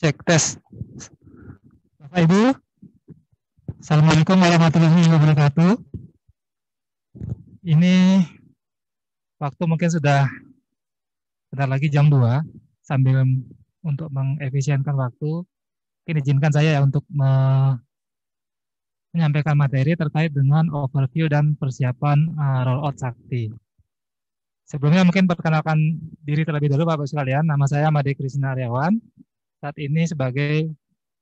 Cek tes. Bapak Ibu, Assalamualaikum warahmatullahi wabarakatuh. Ini waktu mungkin sudah bentar lagi jam 2, sambil untuk mengefisienkan waktu, mungkin izinkan saya ya untuk menyampaikan materi terkait dengan overview dan persiapan rollout Sakti. Sebelumnya mungkin perkenalkan diri terlebih dahulu Bapak sekalian, nama saya Made Krisna Aryawan, saat ini sebagai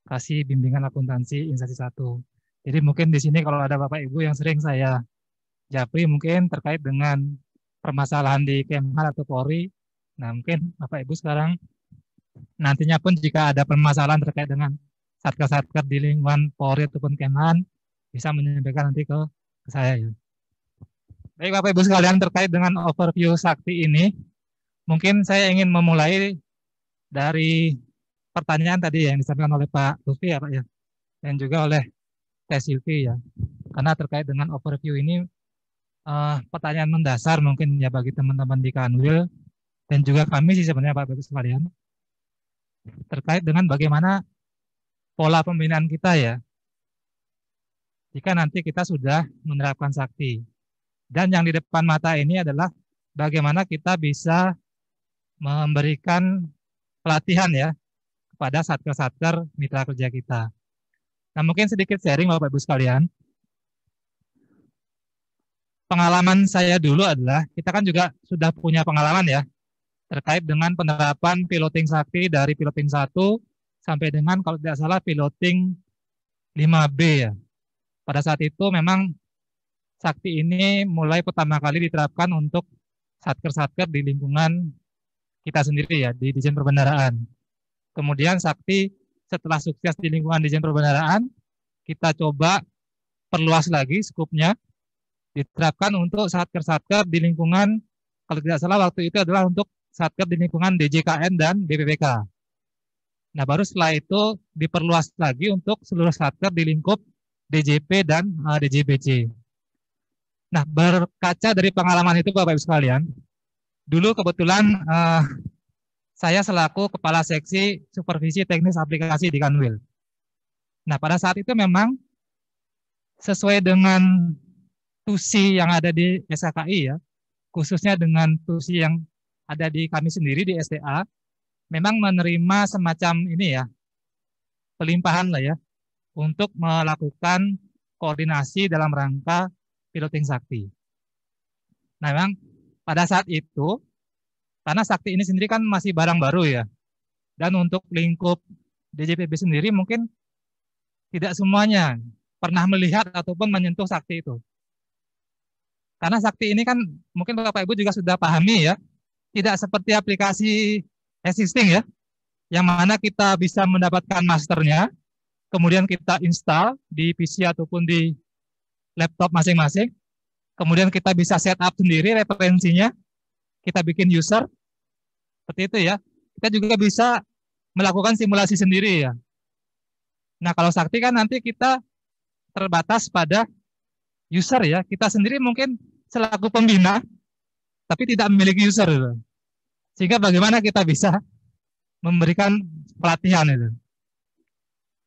Kasih Bimbingan Akuntansi Instansi 1. Jadi mungkin di sini kalau ada Bapak Ibu yang sering saya japri mungkin terkait dengan permasalahan di Kemhan atau Polri, nah mungkin Bapak Ibu sekarang nantinya pun jika ada permasalahan terkait dengan satker-satker di lingkungan Polri ataupun Kemhan, bisa menyampaikan nanti ke saya ya. Baik Bapak Ibu sekalian, terkait dengan overview Sakti ini, mungkin saya ingin memulai dari pertanyaan tadi yang disampaikan oleh Pak Lutfi ya Pak ya, dan juga oleh Teh Silvi ya. Karena terkait dengan overview ini pertanyaan mendasar mungkin ya bagi teman-teman di Kanwil dan juga kami sih sebenarnya Pak Ibu sekalian, terkait dengan bagaimana pola pembinaan kita ya jika nanti kita sudah menerapkan Sakti. Dan yang di depan mata ini adalah bagaimana kita bisa memberikan pelatihan ya kepada satker-satker mitra kerja kita. Nah mungkin sedikit sharing Bapak Ibu sekalian. Pengalaman saya dulu adalah, kita kan juga sudah punya pengalaman ya, terkait dengan penerapan piloting Sakti dari piloting 1 sampai dengan kalau tidak salah piloting 5B ya. Pada saat itu memang Sakti ini mulai pertama kali diterapkan untuk satker-satker di lingkungan kita sendiri ya, di Dijen Perbendaharaan. Kemudian Sakti setelah sukses di lingkungan Dijen Perbendaharaan, kita coba perluas lagi skupnya, diterapkan untuk satker-satker di lingkungan, kalau tidak salah waktu itu adalah untuk satker di lingkungan DJKN dan BPPK. Nah baru setelah itu diperluas lagi untuk seluruh satker di lingkup DJP dan DJBC. Nah, berkaca dari pengalaman itu Bapak Ibu sekalian, dulu kebetulan saya selaku Kepala Seksi Supervisi Teknis Aplikasi di Kanwil. Nah, pada saat itu memang sesuai dengan tusi yang ada di SKKI ya, khususnya dengan tusi yang ada di kami sendiri di STA, memang menerima semacam ini ya, pelimpahan lah ya, untuk melakukan koordinasi dalam rangka piloting Sakti. Nah, memang pada saat itu, karena Sakti ini sendiri kan masih barang baru ya, dan untuk lingkup DJPB sendiri mungkin tidak semuanya pernah melihat ataupun menyentuh Sakti itu. Karena Sakti ini kan mungkin Bapak Ibu juga sudah pahami ya, tidak seperti aplikasi existing ya, yang mana kita bisa mendapatkan masternya, kemudian kita install di PC ataupun di laptop masing-masing, kemudian kita bisa setup sendiri referensinya, kita bikin user, seperti itu ya. Kita juga bisa melakukan simulasi sendiri ya. Nah kalau Sakti kan nanti kita terbatas pada user ya, kita sendiri mungkin selaku pembina, tapi tidak memiliki user gitu. Sehingga bagaimana kita bisa memberikan pelatihan itu.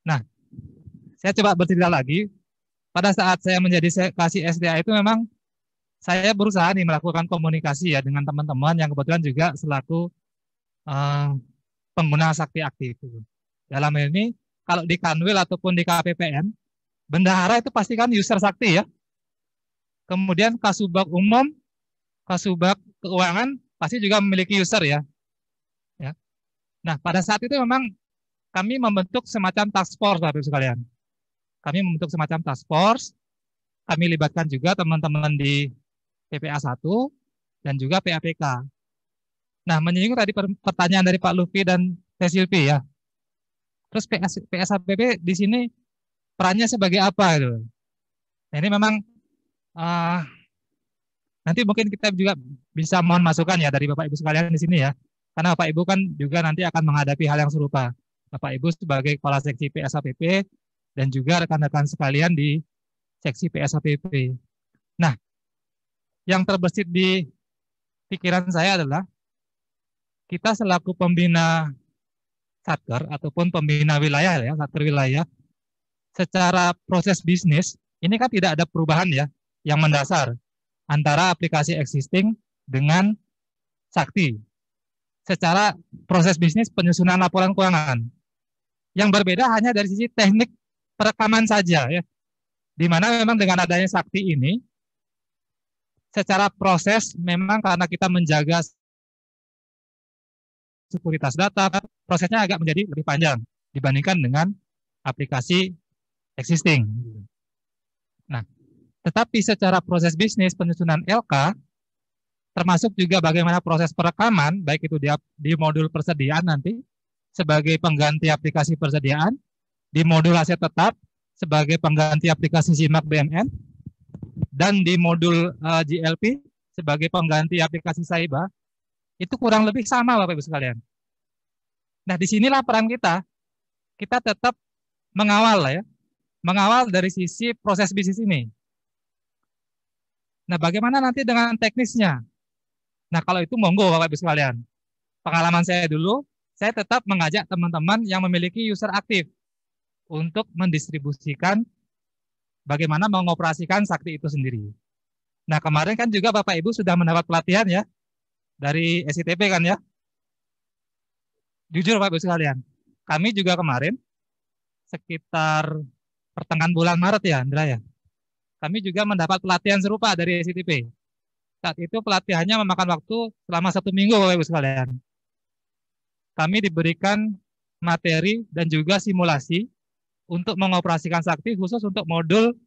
Nah, saya coba bercerita lagi. Pada saat saya menjadi kasih SDA itu memang saya berusaha nih melakukan komunikasi ya dengan teman-teman yang kebetulan juga selaku pengguna Sakti aktif. Dalam hal ini, kalau di Kanwil ataupun di KPPN, bendahara itu pasti kan user Sakti ya. Kemudian Kasubag Umum, Kasubag Keuangan pasti juga memiliki user ya. Nah, pada saat itu memang kami membentuk semacam task force Bapak Ibu sekalian. Kami membentuk semacam task force, kami libatkan juga teman-teman di PPA 1 dan juga PAPK. Nah, menyinggung tadi pertanyaan dari Pak Lufi dan Teh Silvi ya. Terus PSAPP di sini perannya sebagai apa gitu. Nah, ini memang nanti mungkin kita juga bisa mohon masukan ya dari Bapak Ibu sekalian di sini ya. Karena Bapak Ibu kan juga nanti akan menghadapi hal yang serupa. Bapak Ibu sebagai Kepala Seksi PSAPP dan juga rekan-rekan sekalian di Seksi PSAPP. Nah, yang terbersit di pikiran saya adalah kita selaku pembina satker ataupun pembina wilayah ya, satker wilayah, secara proses bisnis ini kan tidak ada perubahan ya yang mendasar antara aplikasi existing dengan Sakti. Secara proses bisnis penyusunan laporan keuangan. Yang berbeda hanya dari sisi teknik perekaman saja ya. Di mana memang dengan adanya Sakti ini secara proses memang karena kita menjaga sekuritas data, prosesnya agak menjadi lebih panjang dibandingkan dengan aplikasi existing. Nah, tetapi secara proses bisnis penyusunan LK, termasuk juga bagaimana proses perekaman, baik itu di modul persediaan nanti, sebagai pengganti aplikasi persediaan, di modul aset tetap, sebagai pengganti aplikasi SIMAK BMN, dan di modul GLP, sebagai pengganti aplikasi Saiba, itu kurang lebih sama Bapak Ibu sekalian. Nah, disinilah peran kita. Kita tetap mengawal ya, mengawal dari sisi proses bisnis ini. Nah, bagaimana nanti dengan teknisnya? Nah, kalau itu monggo Bapak Ibu sekalian. Pengalaman saya dulu, saya tetap mengajak teman-teman yang memiliki user aktif untuk mendistribusikan bagaimana mengoperasikan Sakti itu sendiri. Nah, kemarin kan juga Bapak Ibu sudah mendapat pelatihan ya dari SITP kan ya. Jujur Bapak Ibu sekalian, kami juga kemarin sekitar pertengahan bulan Maret ya, Andra ya. Kami juga mendapat pelatihan serupa dari SITP. Saat itu pelatihannya memakan waktu selama 1 minggu Bapak Ibu sekalian. Kami diberikan materi dan juga simulasi untuk mengoperasikan Sakti khusus untuk modul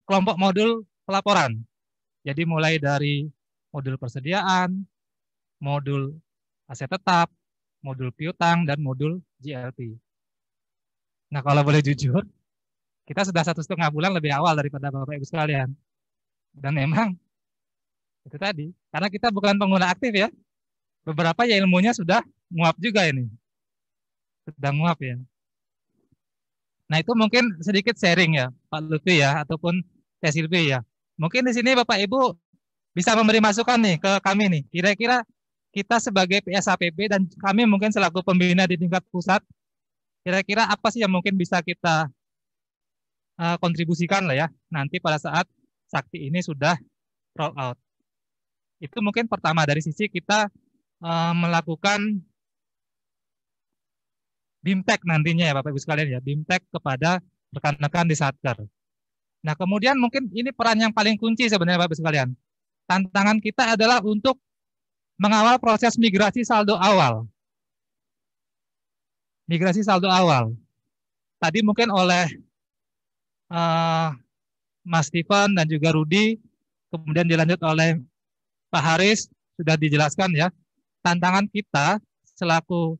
kelompok modul pelaporan. Jadi mulai dari modul persediaan, modul aset tetap, modul piutang, dan modul GLP. Nah, kalau boleh jujur, kita sudah 1,5 bulan lebih awal daripada Bapak Ibu sekalian. Dan memang itu tadi, karena kita bukan pengguna aktif ya, beberapa ya ilmunya sudah nguap juga ini. Sudah nguap ya. Nah, itu mungkin sedikit sharing ya, Pak Lutfi ya, ataupun Teh Silvi ya. Mungkin di sini Bapak Ibu bisa memberi masukan nih ke kami nih. Kira-kira kita sebagai PSAPB dan kami mungkin selaku pembina di tingkat pusat, kira-kira apa sih yang mungkin bisa kita kontribusikan lah ya, nanti pada saat Sakti ini sudah roll out. Itu mungkin pertama dari sisi kita melakukan BIMTEK nantinya ya Bapak Ibu sekalian ya, BIMTEK kepada rekan-rekan di Satker. Nah, kemudian mungkin ini peran yang paling kunci sebenarnya Bapak Ibu sekalian. Tantangan kita adalah untuk mengawal proses migrasi saldo awal. Migrasi saldo awal. Tadi mungkin oleh Mas Stephen dan juga Rudi, kemudian dilanjut oleh Pak Haris, sudah dijelaskan ya. Tantangan kita selaku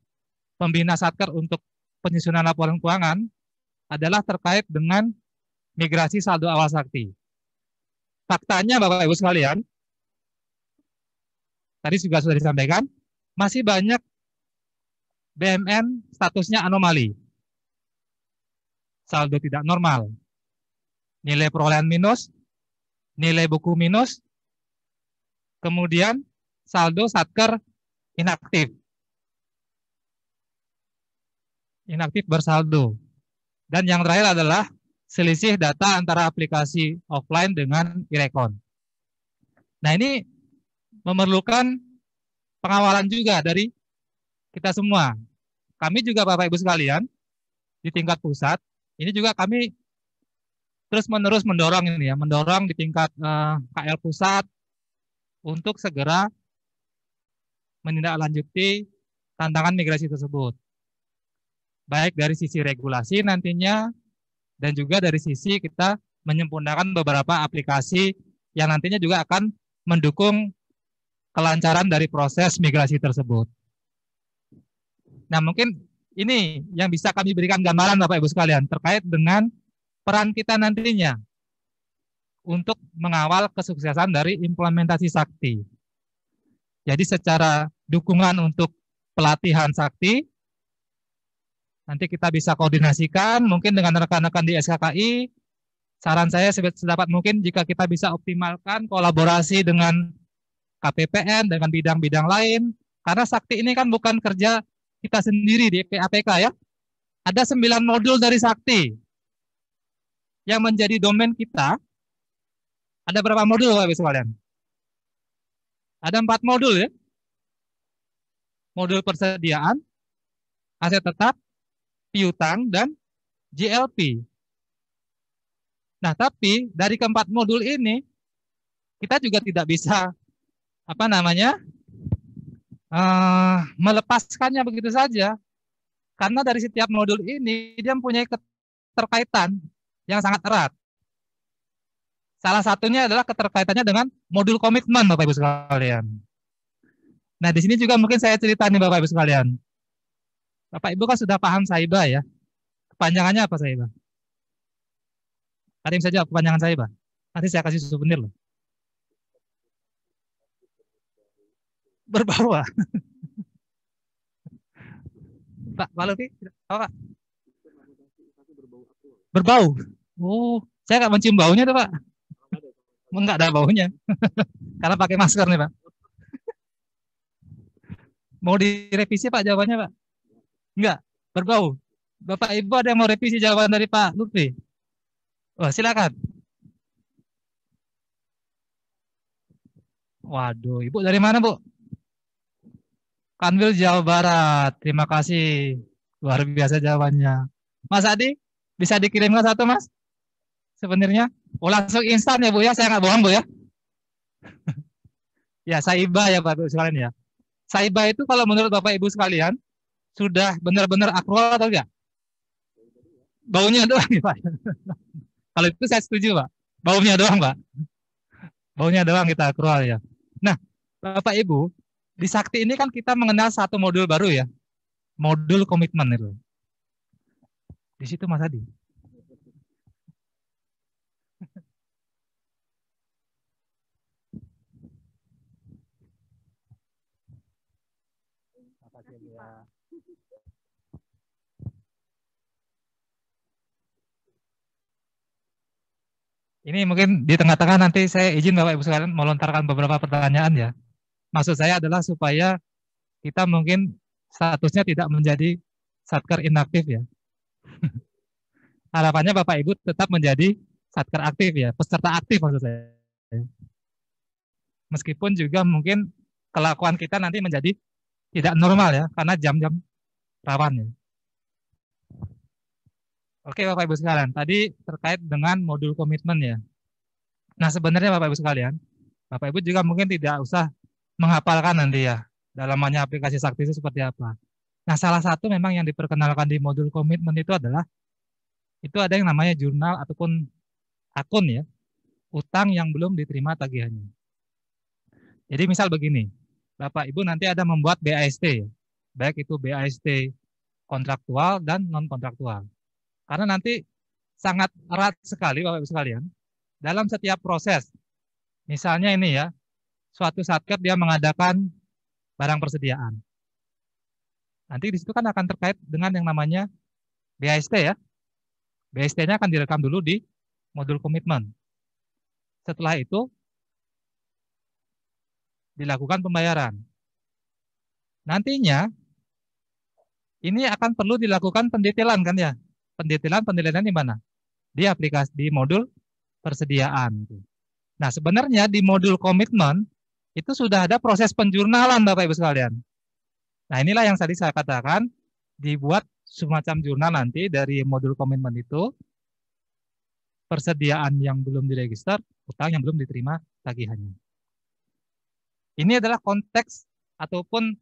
pembina Satker untuk penyusunan laporan keuangan adalah terkait dengan migrasi saldo awal Sakti. Faktanya Bapak Ibu sekalian, tadi juga sudah disampaikan, masih banyak BMN statusnya anomali. Saldo tidak normal. Nilai perolehan minus, nilai buku minus, kemudian saldo Satker inaktif. Inaktif bersaldo. Dan yang terakhir adalah selisih data antara aplikasi offline dengan e-rekon. Nah, ini memerlukan pengawalan juga dari kita semua. Kami juga Bapak Ibu sekalian di tingkat pusat, ini juga kami terus-menerus mendorong ini ya, mendorong di tingkat KL pusat untuk segera menindaklanjuti tantangan migrasi tersebut. Baik dari sisi regulasi nantinya, dan juga dari sisi kita menyempurnakan beberapa aplikasi yang nantinya juga akan mendukung kelancaran dari proses migrasi tersebut. Nah, mungkin ini yang bisa kami berikan gambaran Bapak Ibu sekalian terkait dengan peran kita nantinya untuk mengawal kesuksesan dari implementasi Sakti. Jadi secara dukungan untuk pelatihan Sakti, nanti kita bisa koordinasikan mungkin dengan rekan-rekan di SKKI. Saran saya sedapat mungkin jika kita bisa optimalkan kolaborasi dengan KPPN, dengan bidang-bidang lain. Karena Sakti ini kan bukan kerja kita sendiri di PAPK ya. Ada 9 modul dari sakti yang menjadi domain kita. Ada berapa modul Bapak Ibu sekalian? Ada 4 modul ya. Modul persediaan, aset tetap, piutang, dan JLP. Nah, tapi dari keempat modul ini, kita juga tidak bisa melepaskannya begitu saja. Karena dari setiap modul ini, dia mempunyai keterkaitan yang sangat erat. Salah satunya adalah keterkaitannya dengan modul komitmen, Bapak Ibu sekalian. Nah, di sini juga mungkin saya cerita nih Bapak Ibu sekalian. Bapak Ibu kan sudah paham SAIBA ya. Kepanjangannya apa SAIBA? Ada yang bisa jawab kepanjangan SAIBA? Nanti saya kasih souvenir loh. Berbau. Pak Lufi, apa Pak? Berbau. Oh, saya nggak mencium baunya tuh Pak. Enggak ada baunya. Karena pakai masker nih Pak. Mau direvisi Pak jawabannya Pak? Enggak, berbau. Bapak Ibu ada yang mau revisi jawaban dari Pak Lutfi? Wah, silakan. Waduh, Ibu dari mana Bu? Kanwil Jawa Barat. Terima kasih. Luar biasa jawabannya. Mas Adi, bisa dikirimkan satu Mas? Sebenarnya. Oh, langsung instan ya Bu ya, saya nggak bohong Bu ya. Ya, SAIBA ya Bapak Ibu sekalian ya. SAIBA itu kalau menurut Bapak Ibu sekalian, sudah benar-benar akrual atau enggak? Baunya doang ya Pak. Kalau itu saya setuju Pak. Baunya doang Pak. Baunya doang kita akrual ya. Nah, Bapak Ibu, di Sakti ini kan kita mengenal satu modul baru ya. Modul komitmen itu. Di situ Mas Adi. Ini mungkin di tengah-tengah nanti saya izin Bapak Ibu sekalian melontarkan beberapa pertanyaan ya. Maksud saya adalah supaya kita mungkin statusnya tidak menjadi Satker inaktif ya. Harapannya Bapak Ibu tetap menjadi Satker aktif ya, peserta aktif maksud saya. Meskipun juga mungkin kelakuan kita nanti menjadi tidak normal ya, karena jam-jam rawan ya. Oke Bapak Ibu sekalian, tadi terkait dengan modul komitmen ya. Nah sebenarnya Bapak Ibu sekalian, Bapak Ibu juga mungkin tidak usah menghafalkan nanti ya, dalamannya aplikasi Sakti itu seperti apa. Nah salah satu memang yang diperkenalkan di modul komitmen itu adalah, itu ada yang namanya jurnal ataupun akun ya, utang yang belum diterima tagihannya. Jadi misal begini, Bapak Ibu nanti ada membuat BAST, baik itu BAST kontraktual dan non-kontraktual. Karena nanti sangat erat sekali Bapak Ibu sekalian, dalam setiap proses, misalnya ini ya, suatu satker dia mengadakan barang persediaan. Nanti di situ kan akan terkait dengan yang namanya BAST ya. BAST-nya akan direkam dulu di modul komitmen. Setelah itu dilakukan pembayaran. Nantinya ini akan perlu dilakukan pendetailan kan ya. Pendetailan di mana? Di aplikasi, di modul persediaan. Nah sebenarnya di modul komitmen itu sudah ada proses penjurnalan Bapak Ibu sekalian. Nah inilah yang tadi saya katakan, dibuat semacam jurnal nanti dari modul komitmen itu, persediaan yang belum diregister, utang yang belum diterima tagihannya. Ini adalah konteks ataupun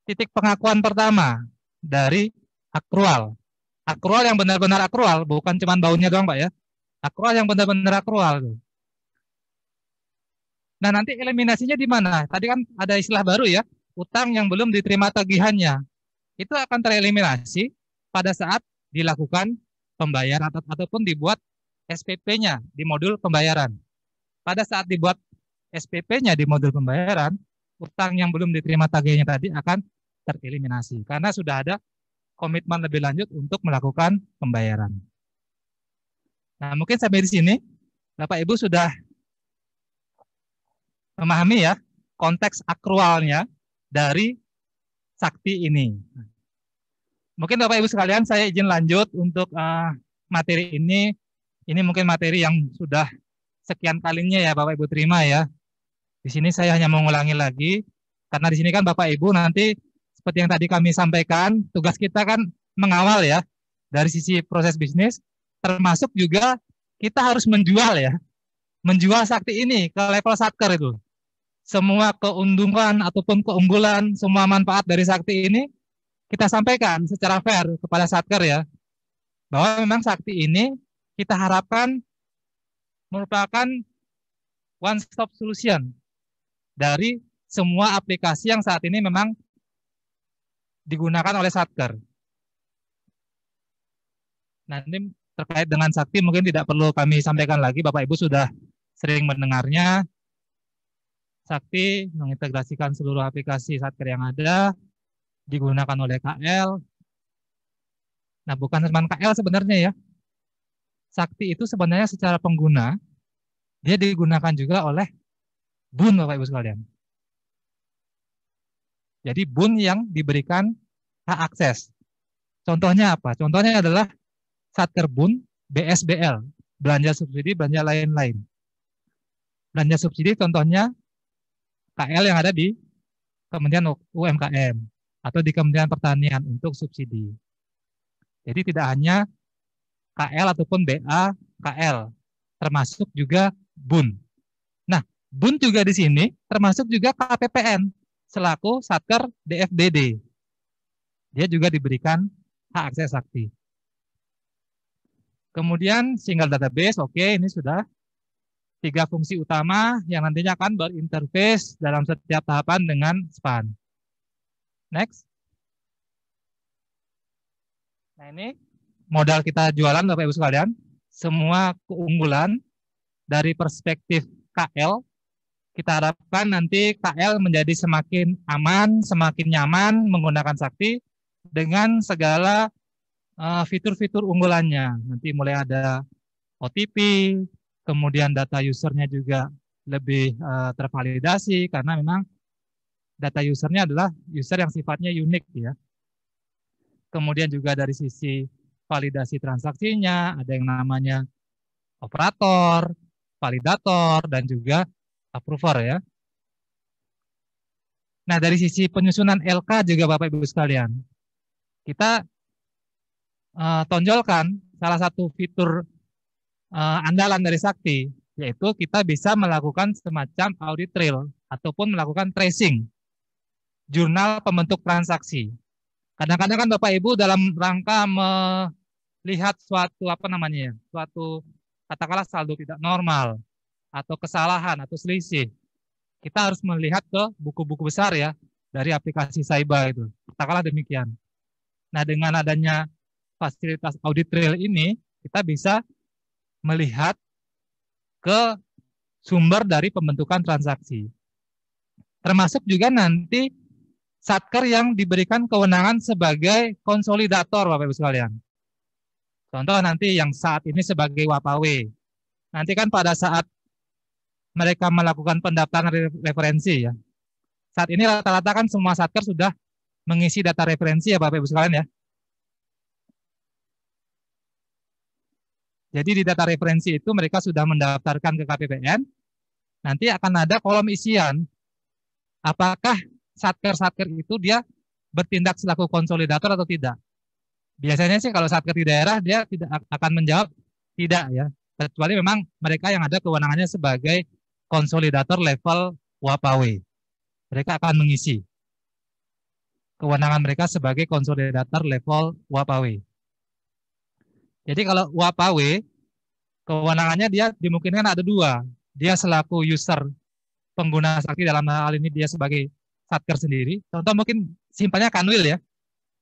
titik pengakuan pertama dari akrual. Akrual yang benar-benar akrual, bukan cuma baunya doang Pak ya. Akrual yang benar-benar akrual. Nah nanti eliminasinya di mana? Tadi kan ada istilah baru ya, utang yang belum diterima tagihannya. Itu akan tereliminasi pada saat dilakukan pembayaran ataupun dibuat SPP-nya di modul pembayaran. Pada saat dibuat SPP-nya di modul pembayaran, utang yang belum diterima tagihannya tadi akan tereliminasi karena sudah ada komitmen lebih lanjut untuk melakukan pembayaran. Nah, mungkin sampai di sini Bapak Ibu sudah memahami ya konteks akrualnya dari Sakti ini. Mungkin Bapak Ibu sekalian, saya izin lanjut untuk materi ini. Ini mungkin materi yang sudah sekian kalinya ya Bapak Ibu terima ya. Di sini saya hanya mengulangi lagi, karena di sini kan Bapak Ibu nanti seperti yang tadi kami sampaikan, tugas kita kan mengawal ya dari sisi proses bisnis, termasuk juga kita harus menjual ya, menjual sakti ini ke level satker itu. Semua keuntungan ataupun keunggulan, semua manfaat dari sakti ini kita sampaikan secara fair kepada satker ya, bahwa memang sakti ini kita harapkan merupakan one stop solution dari semua aplikasi yang saat ini memang digunakan oleh satker. Nanti terkait dengan sakti mungkin tidak perlu kami sampaikan lagi, Bapak Ibu sudah sering mendengarnya. Sakti mengintegrasikan seluruh aplikasi satker yang ada, digunakan oleh KL. Nah, bukan cuma KL sebenarnya ya. Sakti itu sebenarnya secara pengguna, dia digunakan juga oleh BUN, Bapak Ibu sekalian. Jadi BUN yang diberikan hak akses. Contohnya apa? Contohnya adalah satker BUN, BSBL, belanja subsidi, belanja lain-lain. Belanja subsidi contohnya KL yang ada di Kementerian UMKM atau di Kementerian Pertanian untuk subsidi. Jadi tidak hanya KL ataupun BA, KL, termasuk juga BUN. Nah, BUN juga di sini termasuk juga KPPN selaku satker DFDD. Dia juga diberikan hak akses sakti. Kemudian single database, oke, ini sudah 3 fungsi utama yang nantinya akan berinterface dalam setiap tahapan dengan SPAN. Next. Nah, ini modal kita jualan Bapak Ibu sekalian. Semua keunggulan dari perspektif KL, kita harapkan nanti KL menjadi semakin aman, semakin nyaman menggunakan sakti dengan segala fitur-fitur unggulannya. Nanti mulai ada OTP, kemudian data usernya juga lebih tervalidasi karena memang data usernya adalah user yang sifatnya unik ya. Kemudian juga dari sisi validasi transaksinya ada yang namanya operator, validator, dan juga approver ya. Nah, dari sisi penyusunan LK juga Bapak Ibu sekalian, kita tonjolkan salah satu fitur andalan dari Sakti, yaitu kita bisa melakukan semacam audit trail ataupun melakukan tracing jurnal pembentuk transaksi. Kadang-kadang kan Bapak Ibu dalam rangka melihat suatu suatu katakanlah saldo tidak normal atau kesalahan atau selisih, kita harus melihat ke buku-buku besar ya dari aplikasi Saiba itu. Katakanlah demikian. Nah, dengan adanya fasilitas audit trail ini, kita bisa melihat ke sumber dari pembentukan transaksi. Termasuk juga nanti satker yang diberikan kewenangan sebagai konsolidator, Bapak Ibu sekalian. Contoh nanti yang saat ini sebagai Wapawe. Nanti kan pada saat mereka melakukan pendaftaran referensi ya. Saat ini rata-rata kan semua satker sudah mengisi data referensi ya Bapak Ibu sekalian ya. Jadi di data referensi itu mereka sudah mendaftarkan ke KPPN, nanti akan ada kolom isian. Apakah satker-satker itu dia bertindak selaku konsolidator atau tidak? Biasanya sih kalau satker di daerah dia tidak akan menjawab tidak ya, kecuali memang mereka yang ada kewenangannya sebagai konsolidator level Wapawe. Mereka akan mengisi kewenangan mereka sebagai konsolidator level Wapawe. Jadi kalau Wapawe, kewenangannya dia dimungkinkan ada 2. Dia selaku user pengguna sakti, dalam hal ini dia sebagai satker sendiri. Contoh mungkin simpelnya Kanwil ya.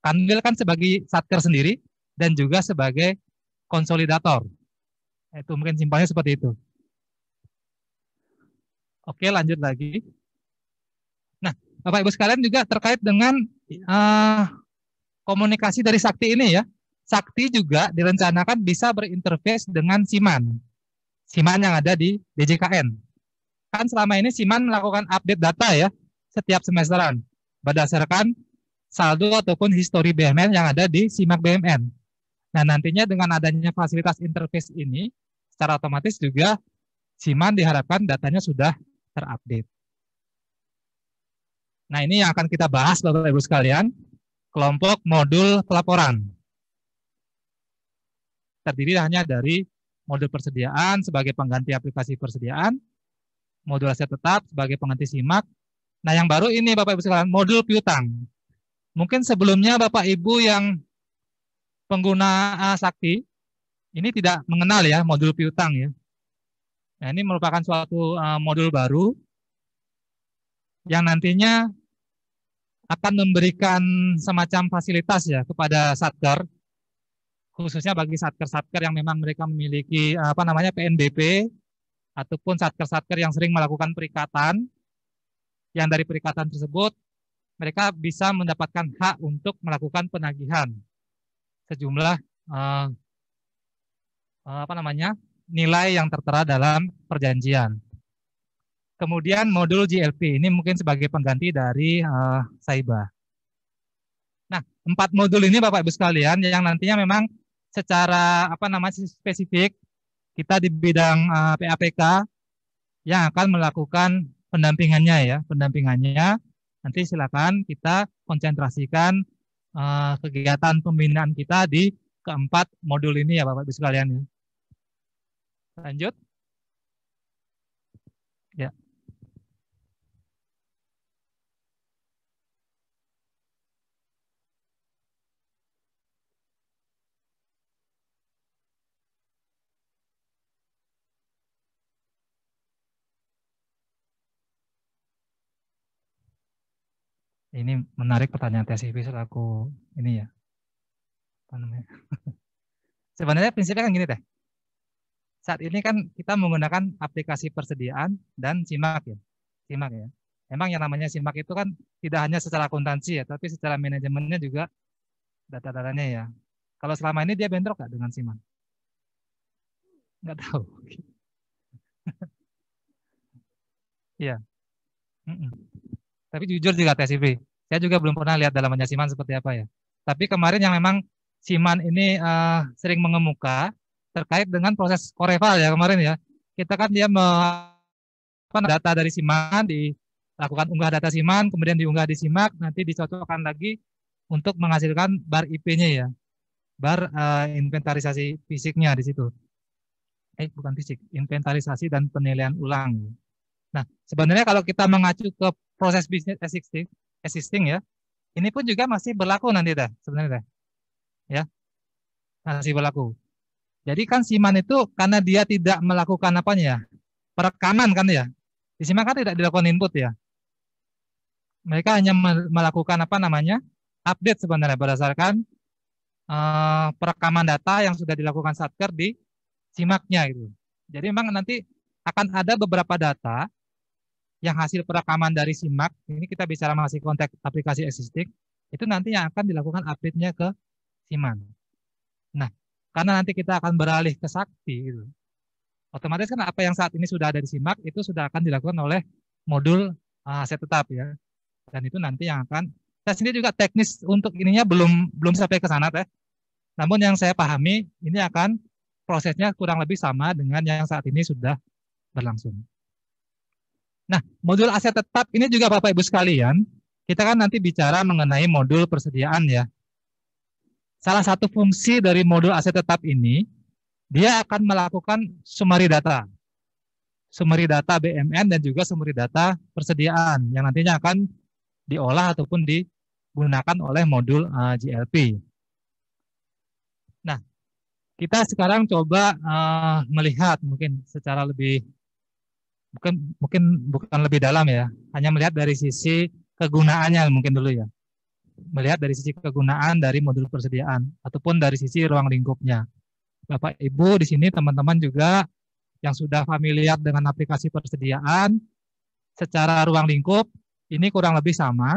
Kanwil kan sebagai satker sendiri dan juga sebagai konsolidator. Itu mungkin simpelnya seperti itu. Oke, lanjut lagi. Nah, Bapak Ibu sekalian juga terkait dengan komunikasi dari sakti ini ya. Sakti juga direncanakan bisa berinterface dengan Siman. Siman yang ada di DJKN. Kan selama ini Siman melakukan update data ya, setiap semesteran. Berdasarkan saldo ataupun histori BMN yang ada di SIMAK BMN. Nah, nantinya dengan adanya fasilitas interface ini, secara otomatis juga SIMAN diharapkan datanya sudah terupdate. Nah, ini yang akan kita bahas Bapak Ibu sekalian, kelompok modul pelaporan. Terdiri hanya dari modul persediaan sebagai pengganti aplikasi persediaan, modul aset tetap sebagai pengganti SIMAK. Nah, yang baru ini Bapak Ibu sekalian, modul piutang. Mungkin sebelumnya Bapak Ibu yang pengguna Sakti ini tidak mengenal ya modul piutang ya. Nah, ini merupakan suatu modul baru yang nantinya akan memberikan semacam fasilitas ya kepada Satker, khususnya bagi satker-satker yang memang mereka memiliki PNBP ataupun satker-satker yang sering melakukan perikatan, yang dari perikatan tersebut mereka bisa mendapatkan hak untuk melakukan penagihan sejumlah nilai yang tertera dalam perjanjian. Kemudian modul GLP ini mungkin sebagai pengganti dari Saiba. Nah, 4 modul ini Bapak Ibu sekalian yang nantinya memang secara spesifik kita di bidang PAPK yang akan melakukan pendampingannya ya, pendampingannya. Nanti silakan kita konsentrasikan kegiatan pembinaan kita di keempat modul ini ya Bapak Ibu sekalian ya. Lanjut. Ya. Ini menarik pertanyaan TSIP selaku ini ya. Apa namanya? Sebenarnya prinsipnya kan gini teh. Saat ini kan kita menggunakan aplikasi persediaan dan SIMAK ya. SIMAK ya. Emang yang namanya SIMAK itu kan tidak hanya secara akuntansi ya, tapi secara manajemennya juga data-datanya ya. Kalau selama ini dia bentrok nggak dengan SIMAK? Nggak tahu. Iya. Tapi jujur juga TSIP, saya juga belum pernah lihat dalamnya SIMAN seperti apa ya. Tapi kemarin yang memang SIMAN ini sering mengemuka terkait dengan proses Coreval ya kemarin ya. Kita kan dia data dari SIMAN, dilakukan unggah data SIMAN, kemudian diunggah di SIMAK, nanti dicocokkan lagi untuk menghasilkan bar IP-nya ya. Bar inventarisasi fisiknya di situ. Bukan fisik, inventarisasi dan penilaian ulang. Nah, sebenarnya kalau kita mengacu ke proses bisnis existing ya, ini pun juga masih berlaku nanti dah sebenarnya dah. Ya. Masih berlaku. Jadi kan SIMAN itu karena dia tidak melakukan apanya? Perekaman kan ya. Di SIMAN kan tidak dilakukan input ya. Mereka hanya melakukan update sebenarnya berdasarkan perekaman data yang sudah dilakukan Satker di SIMAK-nya gitu. Jadi memang nanti akan ada beberapa data yang hasil perekaman dari SIMAK, ini kita bicara masih konteks aplikasi existing, itu nanti yang akan dilakukan update-nya ke SIMAN. Nah, karena nanti kita akan beralih ke Sakti, gitu. Otomatis kan apa yang saat ini sudah ada di SIMAK, itu sudah akan dilakukan oleh modul aset tetap ya. Dan itu nanti yang akan, saya sendiri juga teknis untuk ininya belum sampai ke sana teh. Namun yang saya pahami, ini akan prosesnya kurang lebih sama dengan yang saat ini sudah berlangsung. Nah, modul aset tetap ini juga Bapak Ibu sekalian, kita kan nanti bicara mengenai modul persediaan ya. Salah satu fungsi dari modul aset tetap ini, dia akan melakukan summary data. Summary data BMN dan juga summary data persediaan yang nantinya akan diolah ataupun digunakan oleh modul GLP. Nah, kita sekarang coba melihat mungkin secara lebih bukan lebih dalam ya, hanya melihat dari sisi kegunaannya mungkin dulu ya. Melihat dari sisi kegunaan dari modul persediaan ataupun dari sisi ruang lingkupnya. Bapak Ibu di sini teman-teman juga yang sudah familiar dengan aplikasi persediaan secara ruang lingkup ini kurang lebih sama.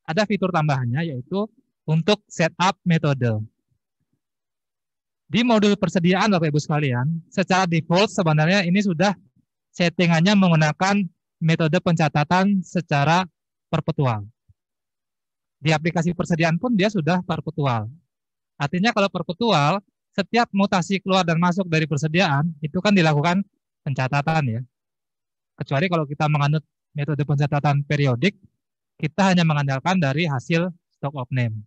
Ada fitur tambahannya yaitu untuk setup metode. Di modul persediaan Bapak Ibu sekalian, secara default sebenarnya ini sudah settingannya menggunakan metode pencatatan secara perpetual. Di aplikasi persediaan pun dia sudah perpetual. Artinya kalau perpetual, setiap mutasi keluar dan masuk dari persediaan, itu kan dilakukan pencatatan ya. Kecuali kalau kita menganut metode pencatatan periodik, kita hanya mengandalkan dari hasil stock of name.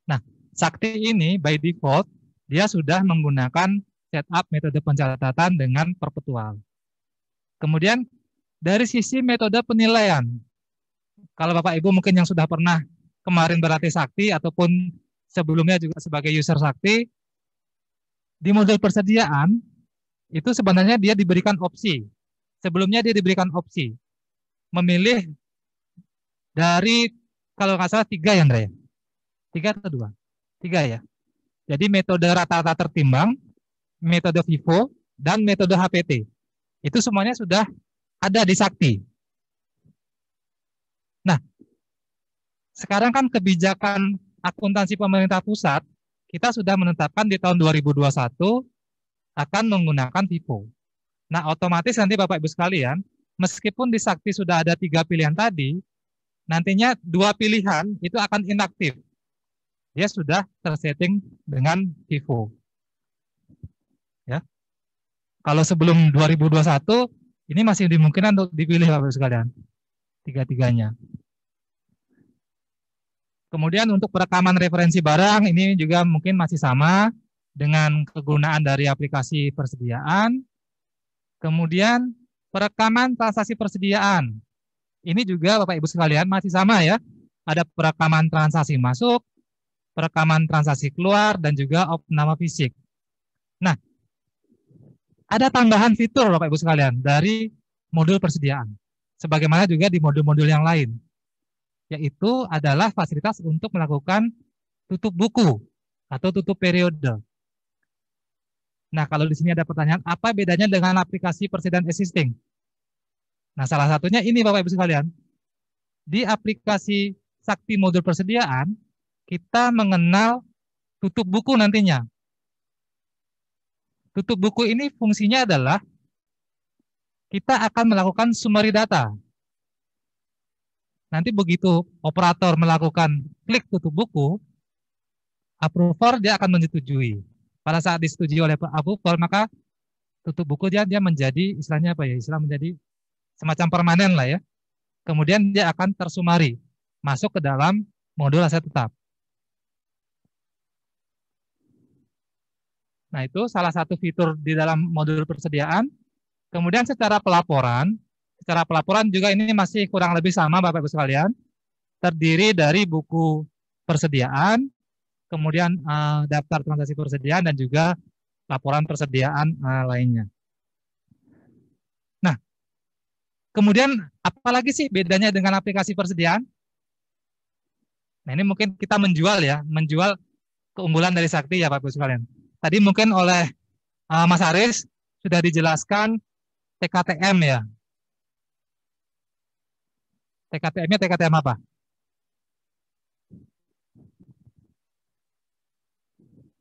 Nah, Sakti ini by default, dia sudah menggunakan setup metode pencatatan dengan perpetual. Kemudian dari sisi metode penilaian, kalau Bapak Ibu mungkin yang sudah pernah kemarin berlatih Sakti ataupun sebelumnya juga sebagai user Sakti, di modul persediaan itu sebenarnya dia diberikan opsi. Sebelumnya dia diberikan opsi memilih dari, kalau nggak salah 3 ya Andrea? 3 atau 2? 3 ya. Jadi metode rata-rata tertimbang, metode FIFO, dan metode HPT. Itu semuanya sudah ada di Sakti. Nah, sekarang kan kebijakan akuntansi pemerintah pusat, kita sudah menetapkan di tahun 2021 akan menggunakan FIFO. Nah, otomatis nanti Bapak Ibu sekalian, meskipun di Sakti sudah ada 3 pilihan tadi, nantinya 2 pilihan itu akan inaktif. Dia sudah tersetting dengan FIFO. Ya. Kalau sebelum 2021, ini masih dimungkinkan untuk dipilih Bapak Ibu sekalian. 3-tiganya. Kemudian untuk perekaman referensi barang, ini juga mungkin masih sama dengan kegunaan dari aplikasi persediaan. Kemudian perekaman transaksi persediaan. Ini juga Bapak Ibu sekalian masih sama ya. Ada perekaman transaksi masuk, perekaman transaksi keluar, dan juga opname fisik. Nah, ada tambahan fitur Bapak Ibu sekalian dari modul persediaan. Sebagaimana juga di modul-modul yang lain. Yaitu adalah fasilitas untuk melakukan tutup buku atau tutup periode. Nah, kalau di sini ada pertanyaan, apa bedanya dengan aplikasi persediaan existing? Nah, salah satunya ini Bapak Ibu sekalian. Di aplikasi Sakti modul persediaan, kita mengenal tutup buku nantinya. Tutup buku ini fungsinya adalah kita akan melakukan summary data. Nanti begitu operator melakukan klik tutup buku, approver dia akan menyetujui. Pada saat disetujui oleh approver, maka tutup buku dia menjadi istilahnya apa ya? Istilah menjadi semacam permanen lah ya. Kemudian dia akan tersumari masuk ke dalam modul aset tetap. Nah, itu salah satu fitur di dalam modul persediaan. Kemudian secara pelaporan juga ini masih kurang lebih sama Bapak Ibu sekalian. Terdiri dari buku persediaan, kemudian daftar transaksi persediaan, dan juga laporan persediaan lainnya. Nah, kemudian apalagi sih bedanya dengan aplikasi persediaan? Nah, ini mungkin kita menjual keunggulan dari Sakti ya Bapak Ibu sekalian. Tadi mungkin oleh Mas Haris sudah dijelaskan TKTM ya. TKTM-nya TKTM apa?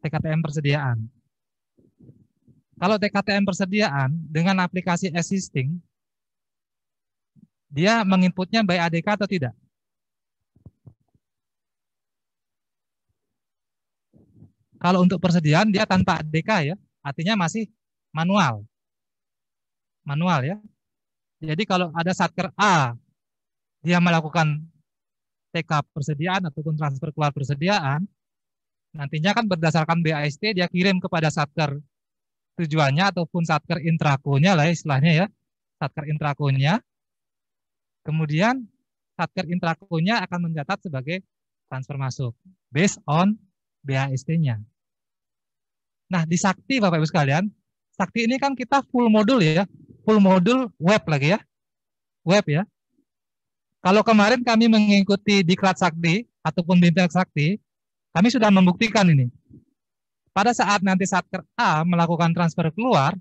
TKTM persediaan. Kalau TKTM persediaan dengan aplikasi existing, dia menginputnya by ADK atau tidak? Kalau untuk persediaan dia tanpa ADK ya, artinya masih manual. Manual ya. Jadi kalau ada satker A, dia melakukan TK persediaan ataupun transfer keluar persediaan, nantinya kan berdasarkan BAST dia kirim kepada satker tujuannya ataupun satker intrakonya lah istilahnya ya, satker intrakonya. Kemudian satker intrakonya akan mencatat sebagai transfer masuk based on BAST-nya. Nah, di Sakti Bapak Ibu sekalian, Sakti ini kan kita full modul ya, full modul web lagi ya, web ya. Kalau kemarin kami mengikuti Diklat Sakti ataupun Bintang Sakti, kami sudah membuktikan ini. Pada saat nanti satker A melakukan transfer keluar,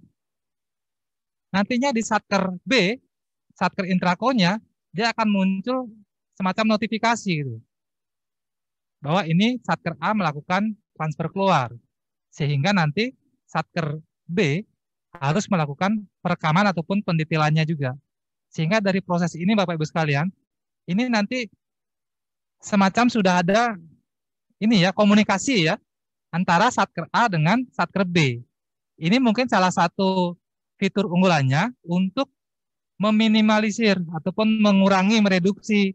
nantinya di satker B, satker intrakonya, dia akan muncul semacam notifikasi gitu. Bahwa ini satker A melakukan transfer keluar. Sehingga nanti satker B harus melakukan perekaman ataupun pendetailannya juga. Sehingga dari proses ini Bapak Ibu sekalian, ini nanti semacam sudah ada ini ya komunikasi ya antara Satker A dengan Satker B. Ini mungkin salah satu fitur unggulannya untuk meminimalisir ataupun mengurangi, mereduksi